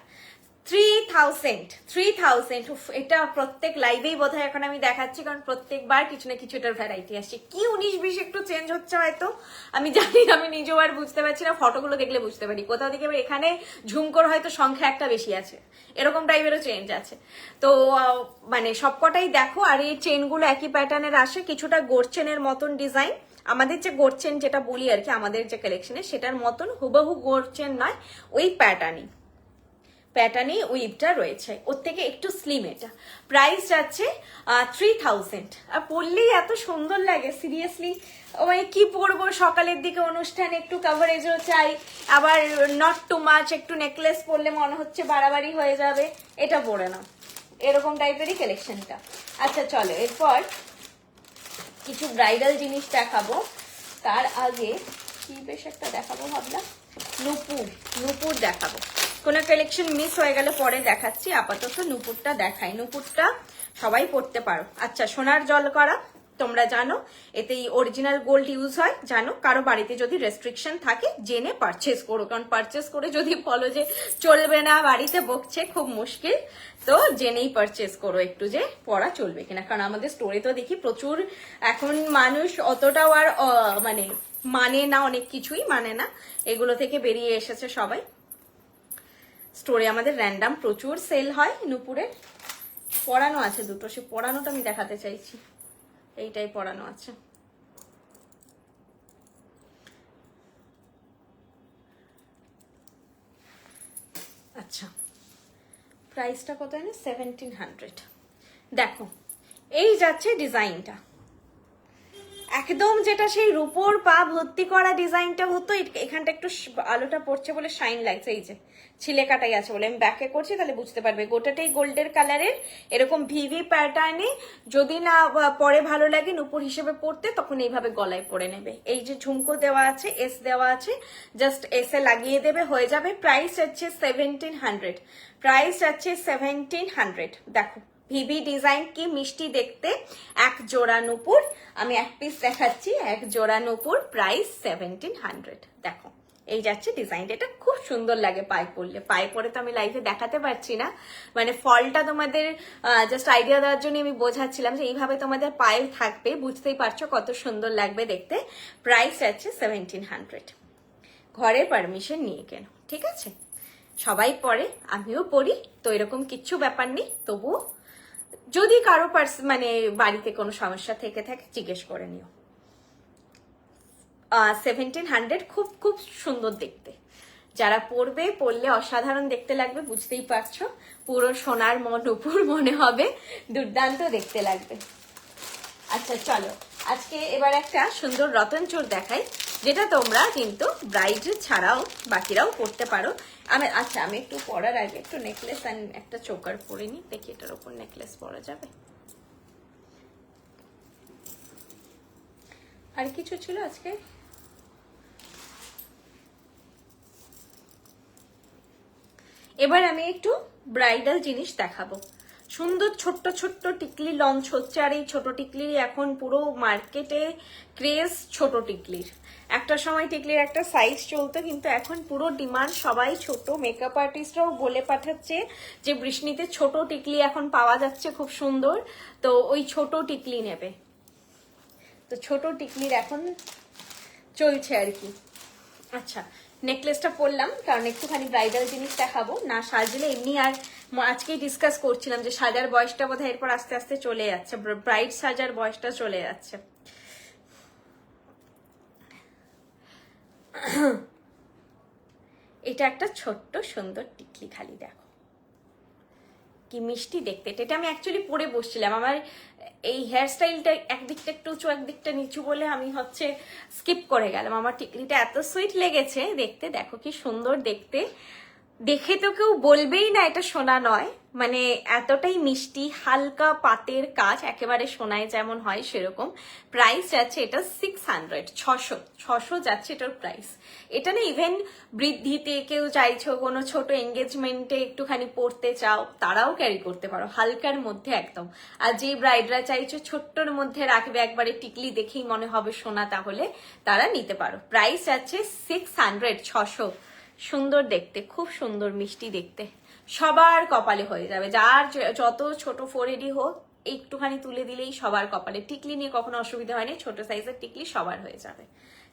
3000। এটা প্রত্যেক লাইভেই বোধহয় এখন আমি দেখাচ্ছি, কারণ প্রত্যেকবার কিছু না কিছু এটার ভ্যারাইটি আসছে। কি 19-20 একটু চেঞ্জ হচ্ছে হয়তো, আমি জানি না, আমি নিজেও আর বুঝতে পারছি না, ফটোগুলো দেখলে বুঝতে পারি কোথাও থেকে এখানে ঝুমকোর হয়তো সংখ্যা একটা বেশি আছে, এরকম টাইপেরও চেঞ্জ আছে। তো মানে সবকটাই দেখো। আর এই চেনগুলো একই প্যাটার্নের আসে, কিছুটা গোড় চেনের মতন ডিজাইন, আমাদের যে গোড় চেন যেটা বলি আর কি, আমাদের যে কালেকশনে সেটার মতন হুবহু গোড় চেন নয়, ওই প্যাটার্নই উইভটা রয়েছে, ওর থেকে একটু স্লিম এটা। প্রাইস যাচ্ছে 3000। আর পরলেই এত সুন্দর লাগে, সিরিয়াসলি। মানে কি পরবো, সকালের দিকে অনুষ্ঠানে একটু কভারেজও চাই, আবার নট টু মাচ, একটু নেকলেস পরলে মনে হচ্ছে বাড়াবাড়ি হয়ে যাবে, এটা পরে নাও, এরকম টাইপেরই কালেকশনটা। আচ্ছা চলো, এরপর কিছু ব্রাইডাল জিনিস দেখাবো। তার আগে কি বেশ একটা দেখাবো ভাবলাম, নুপুর দেখাবো। কোনো কালেকশন মিস হয়ে গেলে পরে দেখাচ্ছি, আপাতত নুপুরটা দেখাই। নুপুরটা সবাই পড়তে পারো। আচ্ছা, সোনার জল করা তোমরা জানো, এতেই অরিজিনাল গোল্ড ইউজ হয় জানো। কারো বাড়িতে যদি রেস্ট্রিকশন থাকে জেনে পারচেস করো, কারণ পারচেস করে যদি বলো যে চলবে না, বাড়িতে বকছে, খুব মুশকিল। তো জেনেই পারচেস করো একটু, যে পড়া চলবে কিনা। কারণ আমাদের স্টোরে তো দেখি প্রচুর এখন মানুষ অতটাও আর মানে না, অনেক কিছুই মানে না, এগুলো থেকে বেরিয়ে এসেছে সবাই। স্টোরে আমাদের র্যান্ডাম প্রচুর সেল হয় নুপুরের। পরানো আছে দুটো, সে পরানোটা আমি দেখাতে চাইছি, এইটাই পরানো আছে। আচ্ছা, প্রাইসটা কত জানি, 1700। দেখো, এই যাচ্ছে ডিজাইনটা, একদম যেটা সেই রূপোর পা ভর্তি করা ডিজাইনটা হতো, এখানটা একটু আলোটা পড়ছে বলে শাইন লাগছে, এই যে ছিলে কাটাই আছে বলে আমি ব্যাকে করছি, তাহলে বুঝতে পারবে। গোটাটাই গোল্ডের কালারের, এরকম ভিভি প্যাটার্নে, যদি না পরে ভালো লাগে নুপুর হিসেবে পড়তে, তখন এইভাবে গলায় পরে নেবে। এই যে ঝুমকো দেওয়া আছে, এস দেওয়া আছে, জাস্ট এসে লাগিয়ে দেবে, হয়ে যাবে। প্রাইস হচ্ছে 1700। প্রাইস হচ্ছে 1700। দেখো ভিভি ডিজাইন, কি মিষ্টি দেখতে, এক জোড়া নুপুর, আমি এক পিস দেখাচ্ছি, এক জোড়া নুপুর, প্রাইস 1700। দেখো এই যাচ্ছে ডিজাইনটা, এটা খুব সুন্দর লাগে পায়ে পরলে। পায়ে পরে তো আমি লাইভে দেখাতে পারছি না, মানে ফলটা তোমাদের জাস্ট আইডিয়া দেওয়ার জন্য আমি বোঝাচ্ছিলাম যে এইভাবে তোমাদের পায়ে থাকবে, বুঝতেই পারছো কত সুন্দর লাগবে দেখতে। প্রাইস আছে 1700। ঘরের পারমিশন নিয়ে কেন, ঠিক আছে? সবাই পরে, আমিও পড়ি, তো এরকম কিচ্ছু ব্যাপার নেই। তবুও যদি কারো মানে বাড়িতে কোনো সমস্যা থেকে থাকে জিজ্ঞেস করে নিও। 1700, খুব খুব সুন্দর দেখতে, যারা পরলে অসাধারণ দেখতে লাগবে, বুঝতেই পারছো, পুরো সোনার নুপুর মনে হবে, দুর্দান্ত দেখতে লাগবে। আচ্ছা চলো, আজকে এবার একটা সুন্দর রতন চোর দেখাই, যেটা তোমরা কিন্তু ব্রাইড ছাড়াও বাকিরাও পরতে পারো। আমি একটু পরার আগে একটু নেকলেস আর একটা চোকার পরে নি, দেখি এটার উপর নেকলেস পরা যাবে। আর কিছু ছিল আজকে, এবার আমি একটু ব্রাইডাল জিনিস দেখাবো। সুন্দর ছোট্ট ছোট্ট টিকলি লঞ্চ হচ্ছে, আর এই ছোট টিকলির এখন পুরো মার্কেটে ক্রেজ ছোট টিকলির। একটা সময় টিকলির একটা সাইজ চলতো, কিন্তু এখন পুরো ডিমান্ড, সবাই ছোট। মেকআপ আর্টিস্টরাও বলে পাঠাচ্ছে যে বৃষ্ণিতে ছোট টিকলি এখন পাওয়া যাচ্ছে খুব সুন্দর, তো ওই ছোট টিকলি নেবে। তো ছোট টিকলির এখন চলছে আর কি। আচ্ছা, নেকলেসটা পরলাম কারণ একটুখানি ব্রাইডাল জিনিস দেখাবো, না সাজলে এমনি। আর আজকেই ডিসকাস করছিলাম যে সাজার বয়সটা বোধহয় এরপর আস্তে আস্তে চলে যাচ্ছে, ব্রাইড সাজার বয়সটা চলে যাচ্ছে। এটা একটা ছোট্ট সুন্দর টিকলি, খালি দেখো, কি মিষ্টি দেখতে। এটা আমি অ্যাকচুয়ালি পরে বসছিলাম, আমার এই হেয়ার স্টাইলটা একদিকটা একটু উঁচু একদিকটা নিচু বলে আমি হচ্ছে স্কিপ করে গেলাম। আমার টিকলিটা এত সুইট লেগেছে দেখতে, দেখো কি সুন্দর দেখতে, দেখে তো কেউ বলবেই না এটা সোনা নয়, মানে এতটাই মিষ্টি, হালকা পাতের কাজ, একেবারে সোনায় যেমন হয় সেরকম। প্রাইস যাচ্ছে এটা 600, 600 যাচ্ছে এটার প্রাইস। এটা না ইভেন বৃদ্ধিতে কেউ চাইছো, কোনো ছোট এঙ্গেজমেন্টে একটুখানি পরতে চাও, তারাও ক্যারি করতে পারো, হালকার মধ্যে একদম। আর যে ব্রাইডরা চাইছো ছোট্টর মধ্যে রাখবে, একবারে টিকলি দেখেই মনে হবে সোনা, তাহলে তারা নিতে পারো। প্রাইস যাচ্ছে 600, 600। সুন্দর দেখতে, খুব সুন্দর মিষ্টি দেখতে, সবার কপালে হয়ে যাবে, যার যত ছোট ফোরেডি হোক একটুখানি তুলে দিলেই সবার কপালে। টিকলি নিয়ে কখনো অসুবিধা হয়নি, ছোট সাইজের টিকলি সবার হয়ে যাবে।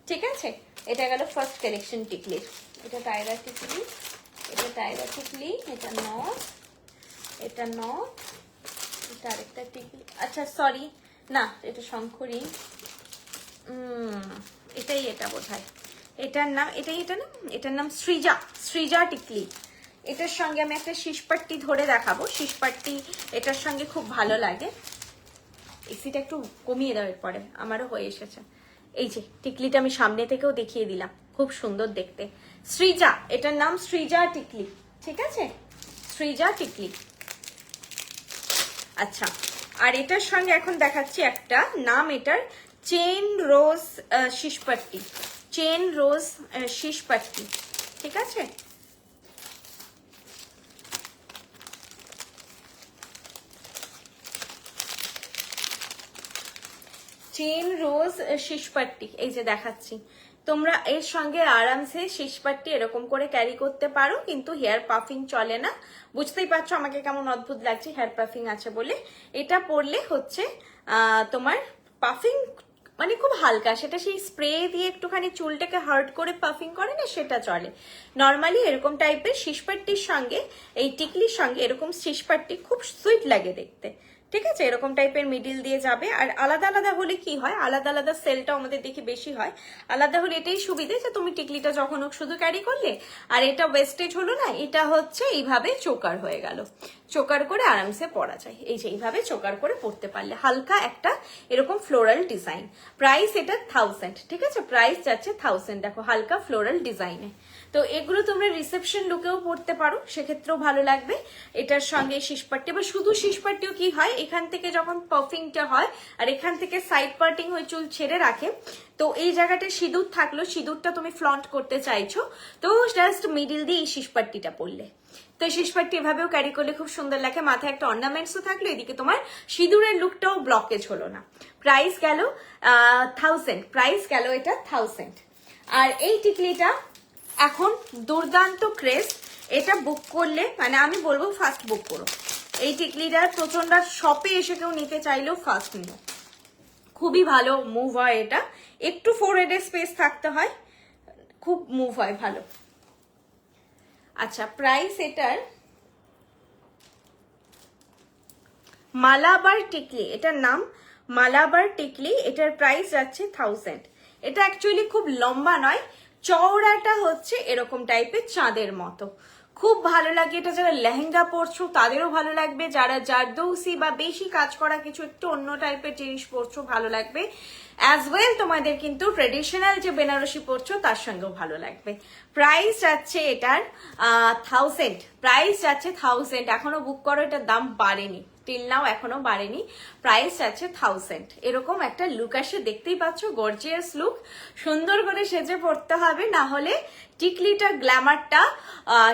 ঠিক আছে, এটা গেল ফার্স্ট কালেকশন টিকলির। এটা টায়রা টিকলি, এটা টায়রা টিকলি, এটা নথ, এটা নথ, এটা আরেকটা টিকলি, আচ্ছা সরি না এটা শঙ্করী, এটাই, এটা বোধহয় এটার নাম, এটাই এটা না, এটার নাম সৃজা, সৃজা টিকলি। এটার সঙ্গে আমি একটা শীষপাট্টি ধরে দেখাবো, শীষপাট্টি এটার সঙ্গে খুব ভালো লাগে। এসিটা একটু কমিয়ে দেওয়ার পরে, আমারও হয়ে এসেছে। এই যে টিকলিটা আমি সামনে থেকেও দেখিয়ে দিলাম, খুব সুন্দর দেখতে। সৃজা, এটার নাম সৃজা টিকলি, ঠিক আছে, সৃজা টিকলি। আচ্ছা, আর এটার সঙ্গে এখন দেখাচ্ছি একটা নাম, এটার চেন রোজ শীষপাট্টি, চেন রোজ শীষপাট্টি, ঠিক আছে। চেন রোজ শীষপাট্টি, এই যে দেখাচ্ছি। তোমরা এর সঙ্গে আরামসে শীষপাট্টি এরকম করে ক্যারি করতে পারো, কিন্তু হেয়ার পাফিং চলে না। বুঝতেই পারছো আমাকে কেমন অদ্ভুত লাগছে হেয়ার পাফিং আছে বলে। এটা পরলে হচ্ছে তোমার পাফিং মানে খুব হালকা, সেটা সেই স্প্রে দিয়ে একটুখানি চুলটাকে হার্ড করে পাফিং করে না, সেটা চলে। নর্মালি এরকম টাইপের শীষপাট্টির সঙ্গে, এই টিকলির সঙ্গে এরকম শীষপাট্টি খুব সুইট লাগে দেখতে, ঠিক আছে। এরকম টাইপের মিডিল দিয়ে যাবে। আর আলাদা আলাদা হলে কি হয়, আলাদা আলাদা সেলটা আমাদের দেখি বেশি হয়, আলাদা হলে এটাই সুবিধে যে তুমি টিকলিটা যখন হোক শুধু ক্যারি করলে, আর এটা ওয়েস্টেজ হলো না, এটা হচ্ছে এইভাবে চোকার হয়ে গেল, চোকার করে আরামসে পরা যায়। এই যে এইভাবে চোকার করে পরতে পারলে, হালকা একটা এরকম ফ্লোরাল ডিজাইন। প্রাইস এটা 1000, ঠিক আছে, প্রাইস যাচ্ছে 1000। দেখো হালকা ফ্লোরাল ডিজাইনে, তো এগুলো তোমরা রিসেপশন লুকেও পরতে পারো, সেক্ষেত্রেও ভালো লাগবে। এটার সঙ্গে শীষপাট্টি, বা শুধু শীষপাট্টিও কি হয়, এখান থেকে যখন পাফিংটা হয় আর এখান থেকে সাইড পার্টিং হয়ে চুল ছেড়ে রাখে, তো এই জায়গাটা সিঁদুর থাকলো, সিঁদুরটা তুমি ফ্লন্ট করতে চাইছো, তো জাস্ট মিডিল দিয়ে এই শীষপাট্টিটা পরলে, তো এই শীষপাট্টি এভাবেও ক্যারি করলে খুব সুন্দর লাগে। মাথায় একটা অর্নামেন্টসও থাকলো, এদিকে তোমার সিঁদুরের লুকটাও ব্লকেজ হলো না। প্রাইস গেল 1000, প্রাইস গেল এটা 1000। আর এই টিকলিটা এখন দুর্দান্ত ক্রেজ, এটা বুক করলে মানে আমি বলবো ফার্স্ট বুক করো। এই টিকলিটার প্রচন্ড, শপে এসে কেউ নিতে চাইলেও ফার্স্ট নিও, খুবই ভালো মুভ হয়। এটা একটু ফোরহেডের স্পেস থাকতে হয়, খুব মুভ হয় ভালো। আচ্ছা, প্রাইস এটার মালাবার টিকলি, এটার নাম মালাবার টিকলি, এটার প্রাইস যাচ্ছে 1000। এটা অ্যাকচুয়ালি খুব লম্বা নয়, চওড়াটা হচ্ছে এরকম টাইপের চাঁদের মতো, খুব ভালো লাগে। এটা যারা লেহেঙ্গা পরছো তাদেরও ভালো লাগবে, যারা জারদৌসি বা বেশি কাজ করা কিছু একটু অন্য টাইপের জিনিস পরছো ভালো লাগবে, অ্যাজ ওয়েল তোমাদের কিন্তু ট্রেডিশনাল যে বেনারসি পরছো তার সঙ্গেও ভালো লাগবে। প্রাইস যাচ্ছে এটার 1000, প্রাইস যাচ্ছে 1000। এখনো বুক করো, এটার দাম বাড়েনি, টিল নাও এখনো বাড়েনি। প্রাইস যাচ্ছে 1000। এরকম একটা লুক আসে, দেখতেই পাচ্ছ, গর্জিয়াস লুক, সুন্দর করে সেজে পড়তে হবে, না হলে টিকলিটা গ্ল্যামারটা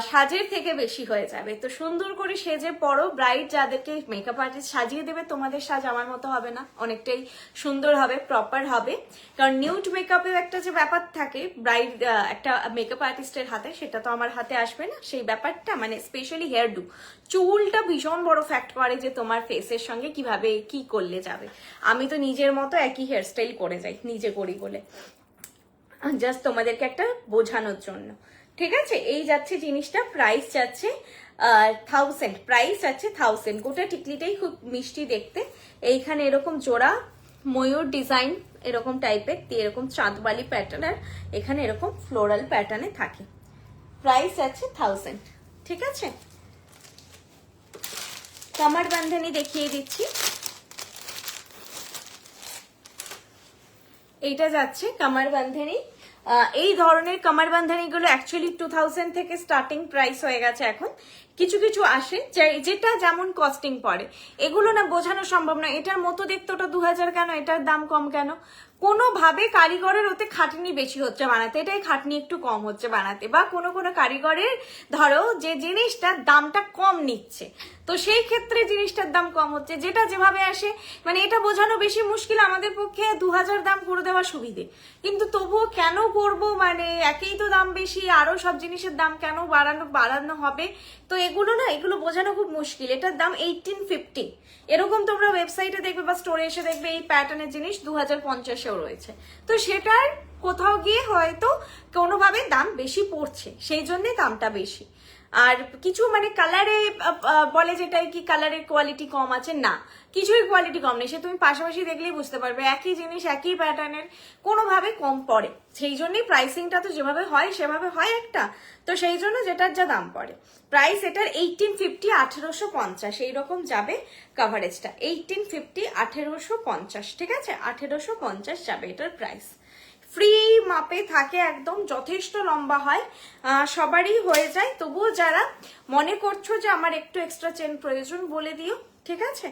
সাজের থেকে বেশি হয়ে যাবে। তো সুন্দর করে সেজে পড়ো, ব্রাইড যাদেরকে মেকআপ আর্টিস্ট সাজিয়ে দেবে, তোমাদের সাজ আমার মতো হবে না, অনেকটাই সুন্দর হবে, প্রপার হবে। কারণ নিউড মেকআপেও একটা যে ব্যাপার থাকে ব্রাইড একটা মেকআপ আর্টিস্টের হাতে, সেটা তো আমার হাতে আসবে না। সেই ব্যাপারটা মানে স্পেশালি হেয়ার ডু, চুলটা ভীষণ বড় ফ্যাক্ট করে যে তোমার ফেসের সঙ্গে কিভাবে কি করলে যাবে। আমি তো নিজের মতো একই হেয়ারস্টাইল করে যাই, নিজে করি বলে, জাস্ট তোমাদেরকে একটা বোঝানোর জন্য, ঠিক আছে। এই যাচ্ছে জিনিসটা, প্রাইস যাচ্ছে 1000, প্রাইস যাচ্ছে 1000। গোটা টিকলিটাই খুব মিষ্টি দেখতে, এইখানে এরকম জোড়া ময়ূর ডিজাইন এরকম টাইপের দিয়ে এরকম চাঁদবালি প্যাটার্ন, আর এখানে এরকম ফ্লোরাল প্যাটার্নে থাকে। প্রাইস যাচ্ছে 1000, ঠিক আছে। কামার বান্ধানি দেখিয়ে দিচ্ছি, এইটা যাচ্ছে কামার বান্ধানি। এই ধরনের কামার বান্ধানিগুলো অ্যাকচুয়ালি 2000 থেকে স্টার্টিং প্রাইস হয়ে গেছে এখন। কিছু কিছু আসে যেটা যেমন কস্টিং পড়ে, এগুলো না বোঝানো সম্ভব না। এটার মতো দেখতে ওটা 2000 কেন, এটার দাম কম কেন? কোনোভাবে কারিগরের ওতে খাটনি বেশি হচ্ছে বানাতে, এটাই খাটনি একটু কম হচ্ছে বানাতে, বা কোনো কোনো কারিগরের ধরো যে জিনিসটার দামটা কম নিচ্ছে, তো সেই ক্ষেত্রে জিনিসটার দাম কম হচ্ছে, যেটা যেভাবে আসে। মানে এটা বোঝানো বেশি মুশকিল, আমাদের পক্ষে 2000 দাম করে দেওয়া সুবিধে, কিন্তু তবুও কেন করবো, মানে একই তো দাম বেশি, আরো সব জিনিসের দাম কেন বাড়ানো হবে? তো এগুলো বোঝানো খুব মুশকিল। এটার দাম 1850, এরকম তোমরা ওয়েবসাইটে দেখবে বা স্টোরে এসে দেখবে এই প্যাটার্নের জিনিস 2050-এও রয়েছে। তো সেটার কোথাও গিয়ে হয়তো কোনোভাবে দাম বেশি পড়ছে, সেই জন্য দামটা বেশি। আর কিছু মানে কালারে বলে যেটা কি কালারের কোয়ালিটি কম আছে, না, কিছুই কোয়ালিটি কম নেই। সে তুমি পাশাপাশি দেখলেই বুঝতে পারবে, একই জিনিস একই প্যাটার্নের কোনোভাবে কম পড়ে। সেই জন্যই প্রাইসিংটা তো যেভাবে হয় সেভাবে হয় একটা, তো সেই জন্য যেটার যা দাম পড়ে। প্রাইস এটার 1850, 1850 এইরকম যাবে কাভারেজটা। 1850, 1850, ঠিক আছে, 1850 যাবে এটার প্রাইস। ফ্রি মাপে থাকে একদম, যথেষ্ট লম্বা হয়, সবারই হয়ে যায়। তবুও যারা মনে করছো যে আমার একটু এক্সট্রা চেন প্রয়োজন, বলে দিও, ঠিক আছে,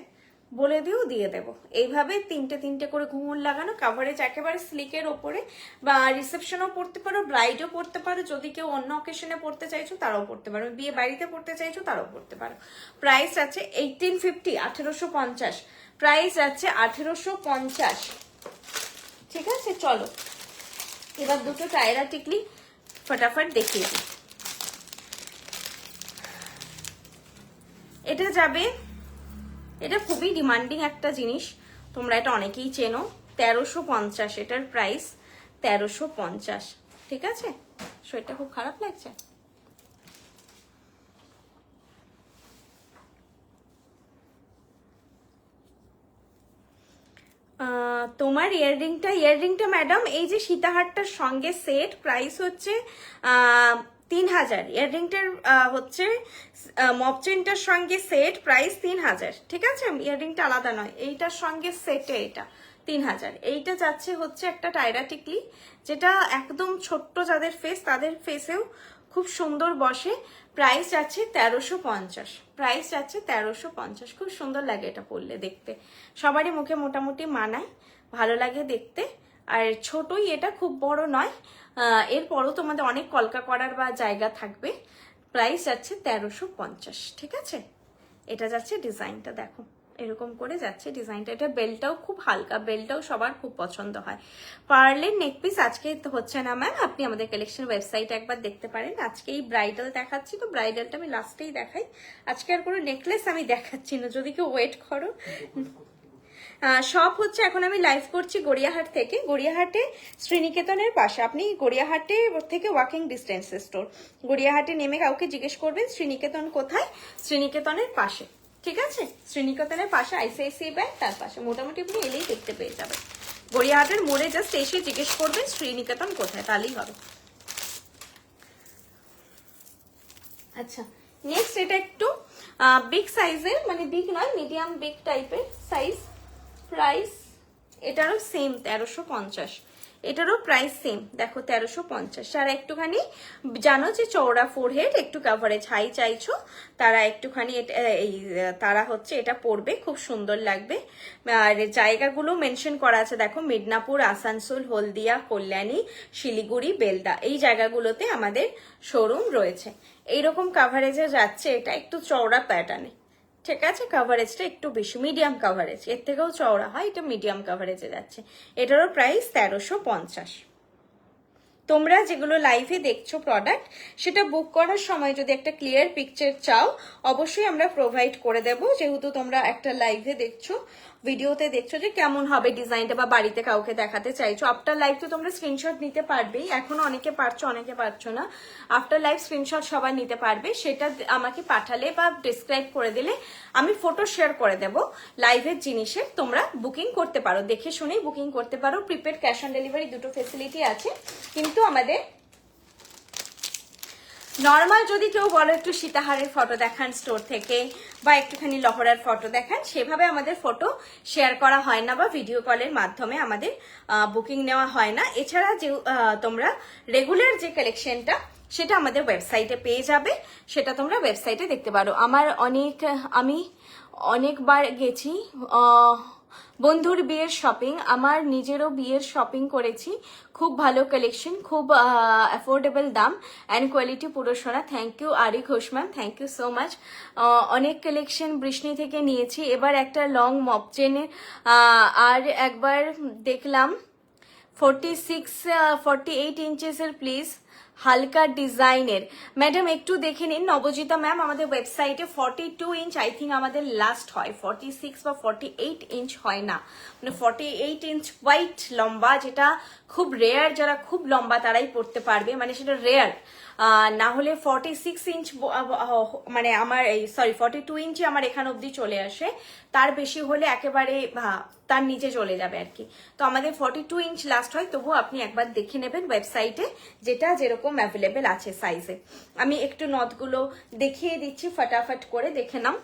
বলে দিও, দিয়ে দেবো। এইভাবে তিনটে তিনটে করে ঘুঙুর লাগানো কাভারেজ, একেবারে স্লিকের ওপরে, বা রিসেপশনও পড়তে পারো, ব্রাইডও পড়তে পারো, যদি কেউ অন্য অকেশনে পড়তে চাইছো তারাও পড়তে পারো, বিয়ে বাড়িতে পড়তে চাইছো তারাও পড়তে পারো। প্রাইস আছে 1850, 1850, প্রাইস আছে 1850, ঠিক আছে। চলো এবার দুটো টায়রা টিকলি ফটাফট দেখিয়ে দিই। এটা যাবে, এটা খুবই ডিমান্ডিং একটা জিনিস, তোমরা এটা অনেকেই চেনো, 1350, এটার প্রাইস 1350, ঠিক আছে। শরীরটা খুব খারাপ লাগছে। তোমার ইয়াররিংটা ম্যাডাম এই যে সীতাহারটার সঙ্গে সেট, প্রাইস হচ্ছে 3000। ইয়াররিংটার হচ্ছে মপচেনটার সঙ্গে সেট, প্রাইস 3000, ঠিক আছে। ইয়াররিংটা আলাদা নয়, এইটার সঙ্গে সেটে এটা 3000। এইটা যাচ্ছে হচ্ছে একটা টায়রা টিকলি, যেটা একদম ছোট্ট যাদের ফেস তাদের ফেসেও খুব সুন্দর বসে। প্রাইস যাচ্ছে 1350, প্রাইস যাচ্ছে 1350। খুব সুন্দর লাগে এটা পরলে, দেখতে সবারই মুখে মোটামুটি মানায়, ভালো লাগে দেখতে। আর ছোটই এটা, খুব বড় নয়। এরপরও তোমাদের অনেক কলকা করার বা জায়গা থাকবে। প্রাইস যাচ্ছে 1350, ঠিক আছে। এটা যাচ্ছে ডিজাইনটা, দেখো এরকম করে যাচ্ছে ডিজাইনটা। এটা বেল্টটাও খুব হালকা, বেল্টটাও সবার খুব পছন্দ হয়। পার্লের নেকপিস আজকে হচ্ছে না ম্যাম, আপনি আমাদের কালেকশন ওয়েবসাইটে একবার দেখতে পারেন। আজকে এই ব্রাইডাল দেখাচ্ছি, তো ব্রাইডালটা আমি লাস্টেই দেখাই। আজকে আর কোনো নেকলেস আমি দেখাচ্ছি না, যদি কেউ ওয়েট করো। সব হচ্ছে এখন আমি লাইভ করছি গড়িয়াহাট থেকে, গড়িয়াহাটে শ্রীনিকেতনের পাশে। আপনি গড়িয়াহাটে থেকে ওয়াকিং ডিস্টেন্স স্টোর, গড়িয়াহাটে নেমে কাউকে জিজ্ঞেস করবেন শ্রীনিকেতন কোথায়, শ্রীনিকেতনের পাশে, ঠিক আছে। শ্রীনিকেতনের পাশে আইসিআইসিআই ব্যাংক, তার পাশে মোটামুটি আপনি এলেই দেখতে পেয়ে যাবেন। গড়িয়াহাটের মোড়ে জাস্ট এসে জিজ্ঞেস করবেন শ্রীনিকেতন কোথায়, তাহলেই হবে। আচ্ছা, নেক্সট এটা একটু বিগ সাইজের, মানে বিগ নয়, মিডিয়াম বিগ টাইপের সাইজ। প্রাইস এটারও সেম 1350, এটারও প্রাইস সেম, দেখো 1350। যারা একটুখানি জানো যে চওড়া ফোরহেড, একটু কাভারেজ হাই চাইছো, তারা একটুখানি তারা হচ্ছে এটা পরবে, খুব সুন্দর লাগবে। আর জায়গাগুলো মেনশন করা আছে, দেখো মিদনাপুর, আসানসোল, হলদিয়া, কল্যাণী, শিলিগুড়ি, বেলদা, এই জায়গাগুলোতে আমাদের শোরুম রয়েছে। এইরকম কাভারেজে যাচ্ছে, এটা একটু চওড়া প্যাটার্নে, ঠিক আছে। কাভারেজটা একটু বেশি, মিডিয়াম কাভারেজ, এর থেকেও চওড়া হয়, এটা মিডিয়াম কাভারেজে যাচ্ছে। এটারও প্রাইস 1350। তোমরা যেগুলো লাইভে দেখছো প্রোডাক্ট, সেটা বুক করার সময় যদি একটা ক্লিয়ার পিকচার চাও, অবশ্যই আমরা প্রোভাইড করে দেব। যেহেতু তোমরা একটা লাইভে দেখছো, ভিডিওতে দেখছো যে কেমন হবে ডিজাইনটা, বা বাড়িতে কাউকে দেখাতে চাইছো, আফটার লাইভ তো তোমরা স্ক্রিনশট নিতে পারবেই। এখনো অনেকে পারছো, অনেকে পারছো না। আফটার লাইভ স্ক্রিনশট সবাই নিতে পারবে, সেটা আমাকে পাঠালে বা ডিসক্রাইব করে দিলে আমি ফটো শেয়ার করে দেব লাইভের জিনিসের। তোমরা বুকিং করতে পারো, দেখে শুনেই বুকিং করতে পারো। প্রিপেড ক্যাশ অন ডেলিভারি দুটো ফেসিলিটি আছে, কিন্তু আমাদের নর্মাল যদি কেউ বলো একটু সীতাহারের ফটো দেখান স্টোর থেকে বা একটুখানি লহরার ফটো দেখান, সেভাবে আমাদের ফটো শেয়ার করা হয় না বা ভিডিও কলের মাধ্যমে আমাদের বুকিং নেওয়া হয় না। এছাড়া যে তোমরা রেগুলার যে কালেকশনটা সেটা আমাদের ওয়েবসাইটে পেয়ে যাবে, সেটা তোমরা ওয়েবসাইটে দেখতে পারো। আমি অনেকবার গেছি বন্ধুর বিয়ের শপিং, আমার নিজেরও বিয়ের শপিং করেছি, খুব ভালো কালেকশন, খুব অ্যাফোর্ডেবল দাম অ্যান্ড কোয়ালিটি পুরো সোনা। Thank you Ari Ghosh ma'am, thank you so much. অনেক কালেকশন বৃষ্ণি থেকে নিয়েছি। এবার একটা লং মপ চেনের আর একবার দেখলাম 48 ইঞ্চেসের প্লিজ, হালকা ডিজাইনের। ম্যাডাম একটু দেখে নিন নবজিতা ম্যাম, আমাদের ওয়েবসাইটে 42 ইঞ্চ আই থিঙ্ক আমাদের লাস্ট হয়, 46 বা 48 ইঞ্চ হয় না, মানে 48 ইঞ্চ হোয়াইট লম্বা, যেটা খুব রেয়ার, যারা খুব লম্বা তারাই পড়তে পারবে, মানে সেটা রেয়ার। না হলে 46 ইঞ্চ মানে আমার 42 ইঞ্চি আমার এখান অবধি চলে আসে, তার বেশি হলে একেবারে তার নিচে চলে যাবে আর কি। তো আমাদের 42 ইঞ্চ লাস্ট হয়, তবুও আপনি একবার দেখে নেবেন ওয়েবসাইটে যেটা যেরকম অ্যাভেলেবেল আছে সাইজে। আমি একটু নথগুলো দেখিয়ে দিচ্ছি, ফটাফট করে দেখে নাও।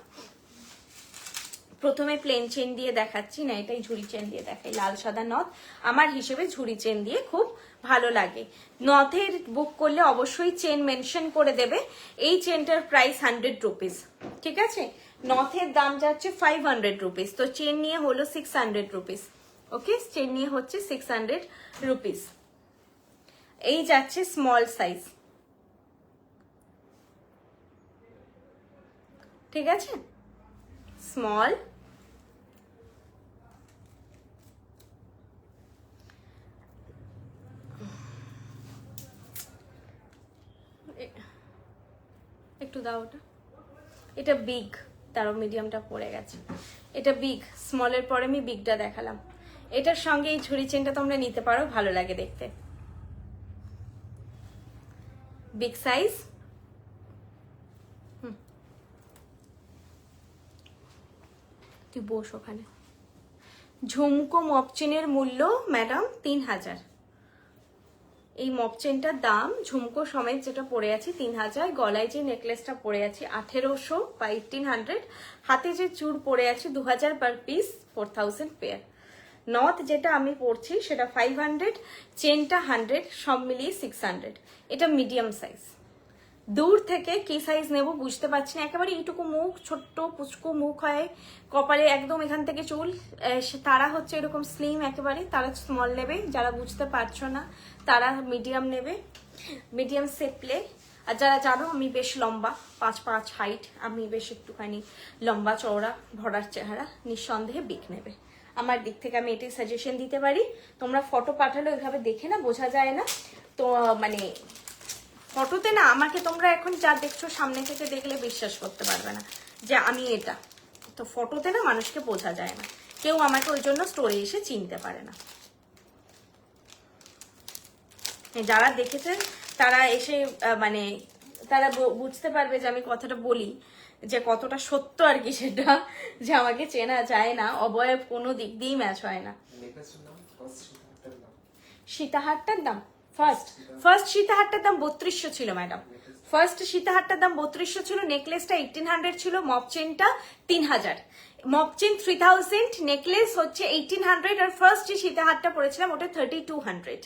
প্রথমে প্লেন চেন দিয়ে দেখাচ্ছি, না এটাই ঝুড়ি চেন দিয়ে দেখাই। লাল সাদা নথ আমার হিসেবে ঝুড়ি চেন দিয়ে খুব ভালো লাগে। নথের বুক করলে অবশ্যই চেন মেনশন করে দেবে। এই চেনটার প্রাইস 100 রুপিস, ঠিক আছে? নথের দাম যাচ্ছে 500 রুপিস, তো চেন নিয়ে হলো 600 রুপিস। ওকে, চেন নিয়ে হচ্ছে 600 রুপিস। এই যাচ্ছে স্মল সাইজ, ঠিক আছে? স্মল, একটু দাও ওটা, এটা বিগ, তারও মিডিয়ামটা পড়ে গেছে, এটা বিগ। স্মলের পরে আমি বিগটা দেখালাম। এটার সঙ্গে এই ঝুড়ি চেনটা তোমরা নিতে পারো, ভালো লাগে দেখতে। বিগ সাইজ, তুই বস ওখানে। ঝুমকো মপচেনের মূল্য ম্যাডাম 3000। এই মপচেনটার দাম ঝুমকো সমেত যেটা পরে আছি 3000, গলায় যে নেকলেসটা পরে আছি 1800 বা 1800, হাতে যে চূড় পরে আছি 2000 পার পিস, 4000 পেয়ার। নথ যেটা আমি পরছি সেটা 500, চেনটা 100, সব মিলিয়ে 600। এটা মিডিয়াম সাইজ। দূর থেকে কি সাইজ নেব বুঝতে পারছি না, একেবারে এইটুকু মুখ, ছোট্ট পুচকু মুখ হয়, কপালে একদম এখান থেকে চুল, তারা হচ্ছে এরকম স্লিম একেবারে, তারা স্মল নেবে। যারা বুঝতে পারছো না তারা মিডিয়াম নেবে, মিডিয়াম সেপলে। আর যারা জানো আমি বেশ লম্বা, 5'5" হাইট, আমি বেশ একটুখানি লম্বা চওড়া ভরার চেহারা, নিঃসন্দেহে বিগ নেবে। আমার দিক থেকে আমি এটাই সাজেশন দিতে পারি। তোমরা ফটো পাঠালে ওইভাবে দেখে না, বোঝা যায় না তো, মানে ফটোতে না আমাকে তোমরা এখন যা দেখছো সামনে থেকে দেখলে বিশ্বাস করতে পারবে না যে আমি এটা, তো ফটোতে না মানুষকে বোঝা যায় না, কেউ আমাকে ওই জন্য স্টোরে এসে চিনতে পারে না। যারা দেখেছেন তারা এসে মানে তারা বুঝতে পারবে যে আমি কথাটা বলি যে কতটা সত্য আর কি, সেটা যে আমাকে চেনা যায় না, অবয়ব কোনো দিক দিয়েই ম্যাচ হয় না। সীতাহারটার দাম ফার্স্ট সীতাহারটার দাম 3200 ছিল ম্যাডাম। ফার্স্ট সীতাহারটার দাম 3200 ছিল, নেকলেসটা 1800 ছিল, মপ চেনটা 3000। মপ চেন 3000, নেকলেস হচ্ছে 1800, আর ফার্স্ট যে সীতাহারটা পরেছিলাম ওটা 3200।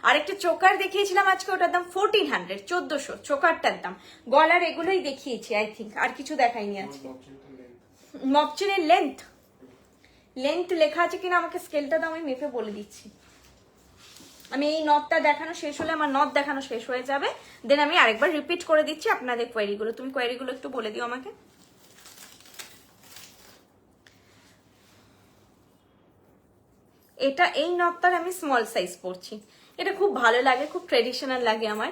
আর একটা চোকার দেখিয়েছিলাম আজকে, ওটার দাম 1400, 1400 চোকারটার দাম। গলার এগুলোই দেখিয়েছি আই থিঙ্ক, আর কিছু দেখাইনি আজকে। মপ চেনের লেন্থ লেখা আছে কিনা আমাকে স্কেলটা দাও, আমি মেপে বলে দিচ্ছি। আমি এই নথটা দেখানো শেষ হলে আমার নথ দেখানো শেষ হয়ে যাবে, দেন আমি আরেকবার রিপিট করে দিচ্ছি আপনাদের কোয়েরিগুলো। তুমি কোয়েরিগুলো একটু বলে দিও আমাকে। এটা এই নথটার আমি স্মল সাইজ পরছি, এটা খুব ভালো লাগে, খুব ট্রেডিশনাল লাগে আমার।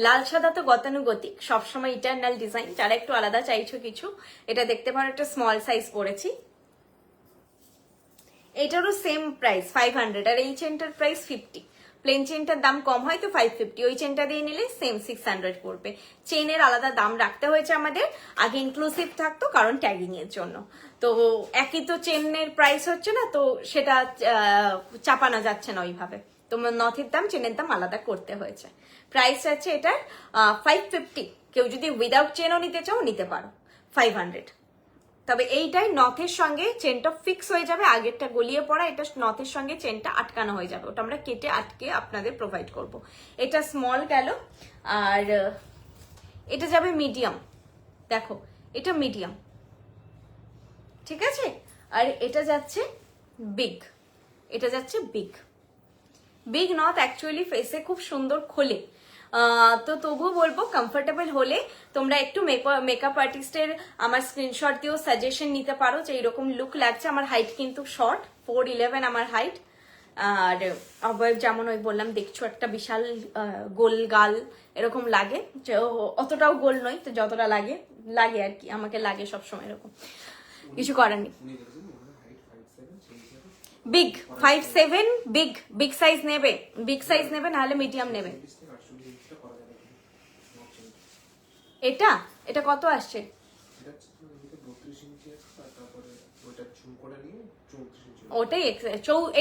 লাল সাদা তো গতানুগতিক, সবসময় ইটারনাল ডিজাইন। যারা একটু আলাদা চাইছো কিছু, এটা দেখতে পারো, একটা স্মল সাইজ পরেছি। এটারও সেম প্রাইস 500, আর এই চেনটার প্রাইস 50। প্লেন চেনটার দাম কম হয় তো 550, ওই চেনটা দিয়ে নিলে সেম 600 পড়বে। চেনের আলাদা দাম রাখতে হয়েছে আমাদের, আগে ইনক্লুসিভ থাকতো কারণ ট্যাগিং এর জন্য, তো একই তো চেনের প্রাইস হচ্ছে না, তো সেটা চাপানো যাচ্ছে না ওইভাবে, তো নথের দাম চেনের দাম আলাদা করতে হয়েছে। প্রাইস আছে এটার 550, কেউ যদি উইদাউট চেনও নিতে চাও নিতে পারো 500। তবে এইটাই নথের সঙ্গে চেনটা ফিক্স হয়ে যাবে, আগেরটা গলিয়ে পড়া, এটা নথের সঙ্গে চেনটা আটকানো হয়ে যাবে, ওটা আমরা কেটে আটকে আপনাদের প্রোভাইড করব। এটা স্মল গেল, আর এটা যাবে মিডিয়াম, দেখো এটা মিডিয়াম, ঠিক আছে। আর এটা যাচ্ছে বিগ, এটা যাচ্ছে বিগ। বিগ নথ অ্যাকচুয়ালি ফেসে খুব সুন্দর খোলে, তো তবুও বলবো কমফোর্টেবল হলে তোমরা একটু মেকআপ আর্টিস্টের আমার স্ক্রিনশট দিয়েও সাজেশন নিতে পারো যে এরকম লুক লাগছে। আমার হাইট কিন্তু শর্ট, 4'11" আমার হাইট। আর অবয়ব যেমন ওই বললাম দেখছো একটা বিশাল গোল গাল এরকম লাগে, অতটাও গোল নয় তো যতটা লাগে লাগে আর কি, আমাকে লাগে সবসময় এরকম, কিছু করার নেই। বিগ 5'7", বিগ বিগ সাইজ নেবে, বিগ সাইজ নেবে নাহলে মিডিয়াম নেবে। এটা এটা কত আসছে? ওটাই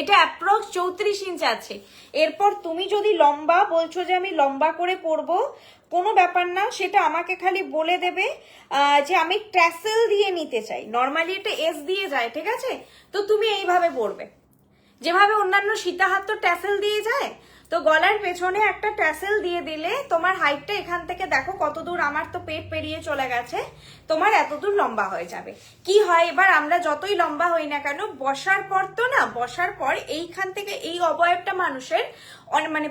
এটা অ্যাপ্রক্স 34 ইঞ্চ আছে। এরপর তুমি যদি লম্বা বলছো যে আমি লম্বা করে পরবো, কোনো ব্যাপার না, সেটা আমাকে খালি বলে দেবে যে আমি ট্যাসেল দিয়ে নিতে চাই। নর্মালি এটা এস দিয়ে যায়, ঠিক আছে, তো তুমি এইভাবে পরবে যেভাবে অন্যান্য সীতাহার তো ট্যাসেল দিয়ে যায়, তো গলার পেছনে একটা ট্যাসেল দিয়ে দিলে তোমার হাইটটা এখান থেকে দেখো কত দূর, আমার তো পেট পেরিয়ে চলে গেছে, তোমার এত দূর লম্বা হয়ে যাবে। কি হয় এবার আমরা যতই লম্বা হই না কেন, বসার পর তো না, বসার পর এইখান থেকে এই অবয়বটা মানুষের মানে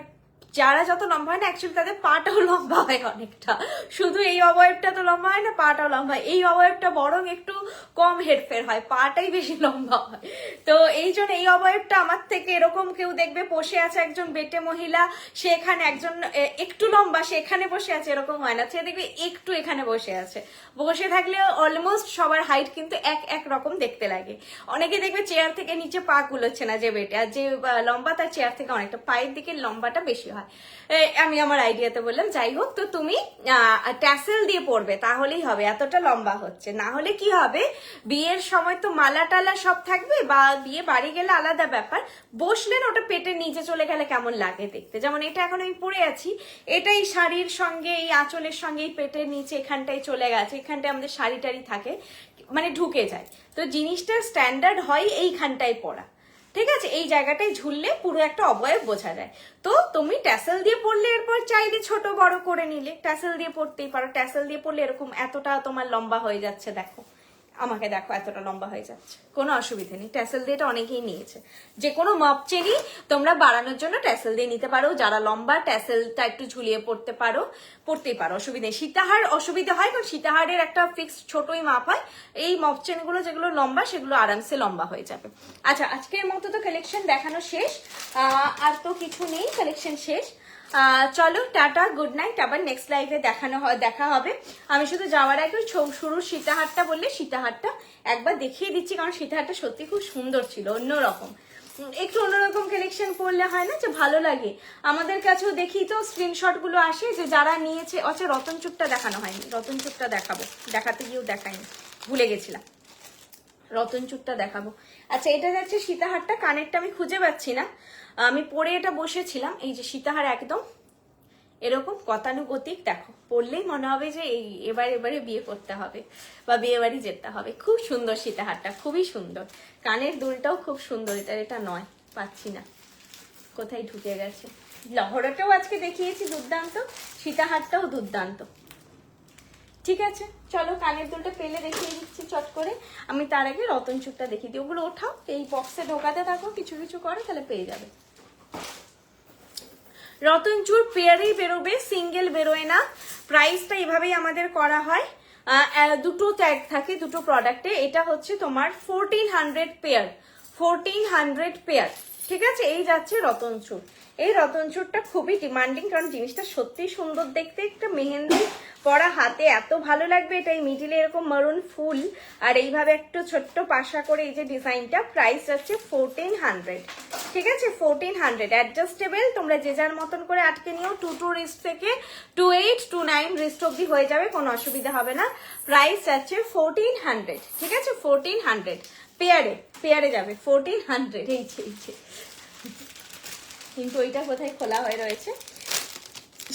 যারা যত লম্বা হয় না অ্যাকচুয়ালি তাদের পাটাও লম্বা হয় অনেকটা, শুধু এই অবয়বটা তো লম্বা হয় না, পাটাও লম্বা হয়। এই অবয়বটা বরং একটু কম হেরফের হয়, পাটাই বেশি লম্বা হয়। তো এই জন্য এই অবয়বটা আমার থেকে এরকম কেউ দেখবে বসে আছে একজন বেটে মহিলা, সে এখানে একজন একটু লম্বা সে এখানে বসে আছে, এরকম হয় না, সে দেখবে একটু এখানে বসে আছে। বসে থাকলে অলমোস্ট সবার হাইট কিন্তু এক রকম দেখতে লাগে। অনেকে দেখবে চেয়ার থেকে নিচে পা কুলোচ্ছে না যে বেটে, আর যে লম্বা তার চেয়ার থেকে অনেকটা পায়ের দিকে লম্বাটা বেশি হয়। আমি আমার আইডিয়াতে বললাম, যাই হোক, তো তুমি ট্যাসেল দিয়ে পরবে তাহলেই হবে, এতটা লম্বা হচ্ছে না হলে কি হবে, বিয়ের সময় তো মালা টালা সব থাকবে, বা বিয়ে বাড়ি গেলে আলাদা ব্যাপার, বসলেন ওটা পেটের নিচে চলে গেলে কেমন লাগে দেখতে। যেমন এটা এখন আমি পরে আছি, এটাই শাড়ির সঙ্গে এই আঁচলের সঙ্গে এই পেটের নিচে এখানটায় চলে গেছে, এখানটায় আমাদের শাড়ি টাড়ি থাকে মানে ঢুকে যায়, তো জিনিসটার স্ট্যান্ডার্ড হয় এইখানটায় পরা, ঠিক আছে, এই জায়গাটায় ঝুললে পুরো একটা অবয়ব বোঝা যায়। তো তুমি ট্যাসেল দিয়ে পরলে এরপর চাইলে ছোট বড় করে নিলে, ট্যাসেল দিয়ে পরতেই পারো। ট্যাসেল দিয়ে পরলে এরকম এতটা তোমার লম্বা হয়ে যাচ্ছে, দেখো আমাকে দেখো এতটা লম্বা হয়ে যাচ্ছে, কোনো অসুবিধা নেই। ট্যাসেল দিয়ে এটা অনেকেই নিয়েছে, যে কোনো মপ চেনই তোমরা বাড়ানোর জন্য ট্যাসেল দিয়ে নিতে পারো, যারা লম্বা ট্যাসেলটা একটু ঝুলিয়ে পড়তেই পারো, অসুবিধা নেই। সীতাহার অসুবিধা হয় কারণ সীতাহারের একটা ফিক্স ছোটই মাপ হয়, এই মপ চেনগুলো যেগুলো লম্বা সেগুলো আরামসে লম্বা হয়ে যাবে। আচ্ছা, আজকের মতো তো কালেকশন দেখানো শেষ, আর তো কিছু নেই, কালেকশন শেষ। চলো টাটা, গুড নাইট, আবার নেক্সট লাইভে দেখা হবে। আমি শুধু যাওয়ার আগে শুরুর সীতাহারটা বললে সীতাহারটা একবার দেখিয়ে দিচ্ছি, কারণ সীতাহারটা সত্যি খুব সুন্দর ছিল, অন্যরকম, একটু অন্যরকম কালেকশন করলে হয় না যে ভালো লাগে। আমাদের কাছেও দেখি তো স্ক্রিনশট গুলো আসে যে যারা নিয়েছে। আচ্ছা, রতন চুটটা দেখানো হয়নি, রতন চুটটা দেখাবো, দেখাতে গিয়েও দেখাইনি, ভুলে গেছিলাম, রতন চুটটা দেখাবো। আচ্ছা, এটা যাচ্ছে সীতাহারটা, কানেরটা আমি খুঁজে পাচ্ছি না, আমি পরে এটা বসেছিলাম। এই যে সীতাহার একদম এরকম গতানুগতিক, দেখো পরলেই মনে হবে যে এই এবারে বিয়ে করতে হবে বা বিয়ে বাড়ি যেতে হবে। খুব সুন্দর সীতাহারটা, খুবই সুন্দর, কানের দুলটাও খুব সুন্দর। এটা নয়, পাচ্ছি না, কোথায় ঢুকে গেছে। লহরাটাও আজকে দেখিয়েছি দুর্দান্ত, সীতাহারটাও দুর্দান্ত। ঠিক আছে, চলো কানের দুলটা পেলে দেখিয়ে দিচ্ছি চট করে। আমি তার আগে রতন চুটটা দেখিয়ে দিই, ওগুলো ওঠাও, এই বক্সে ঢোকাতে থাকো, কিছু কিছু করে তাহলে পেয়ে যাবে। রতন চুর পেয়ারেই বেরোবে, সিঙ্গেল বেরোয় না। প্রাইসটা এভাবেই আমাদের করা হয়, দুটো ট্যাগ থাকে দুটো প্রোডাক্টে। এটা হচ্ছে তোমার 1400 পেয়ার, 1400 পেয়ার, ঠিক আছে। এই যাচ্ছে রতন চুর। এই রতন চুরটা খুবই ডিমান্ডিং, কারণ জিনিসটা সত্যি সুন্দর দেখতে, একটা মেহেন্দি পরা হাতে এত ভালো লাগবে। এটা এই মিডিলে এরকম মারুন ফুল, আর এইভাবে একটু ছোট্ট পাশা করে এই যে ডিজাইনটা। প্রাইস যাচ্ছে 1400, ঠিক আছে, 1400 অ্যাডজাস্টেবল, তোমরা যে যার মতন করে আটকে নিও। 22 রিস্ট থেকে 28, 29 রিস্ট অব্দি হয়ে যাবে, কোনো অসুবিধা হবে না। প্রাইস যাচ্ছে 1400, ঠিক আছে, 1400 পেয়ারে যাবে 1400। এই কিন্তু ওইটা কোথায় খোলা হয়ে রয়েছে।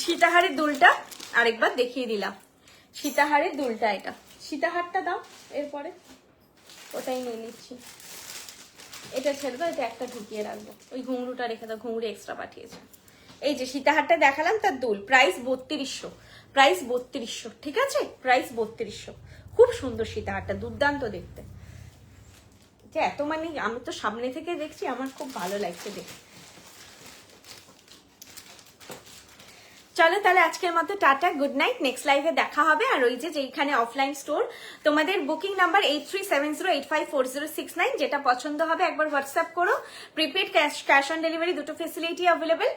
সীতাহারের দুলটা আরেকবার দেখিয়ে দিলাম, সীতাহারের দুলটা এটা। সীতাহারটা দাও, এরপরে ওটাই নিয়ে নিচ্ছি। এটা ছেড়ে দাও, এটা একটা ঢুকিয়ে রাখবো, ওই ঘুঙরুটা রেখে দাও, ঘুঙরু এক্সট্রা পাঠিয়েছে। এই যে সীতাহারটা দেখালাম, তার দুল, প্রাইস 3200, প্রাইস 3200, ঠিক আছে, প্রাইস 3200। খুব সুন্দর সীতাহারটা, দুর্দান্ত দেখতে। যে এত মানে আমি তো সামনে থেকে দেখছি, আমার খুব ভালো লাগছে দেখতে। চলো তাহলে আজকের মতো টাটা, গুড নাইট, নেক্সট লাইভে দেখা হবে। আর ওই যে যেখানে অফলাইন স্টোর, তোমাদের বুকিং নাম্বার 8370854069, যেটা পছন্দ হবে একবার হোয়াটসঅ্যাপ করো। প্রিপেড ক্যাশ অন ডেলিভারি দুটো ফেসিলিটি অ্যাভেলেবেল।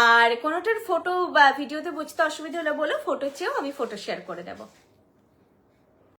আর কোনোটার ফটো বা ভিডিওতে বুঝতে অসুবিধা হলে বলো, ফটো চেয়েও আমি ফটো শেয়ার করে দেবো।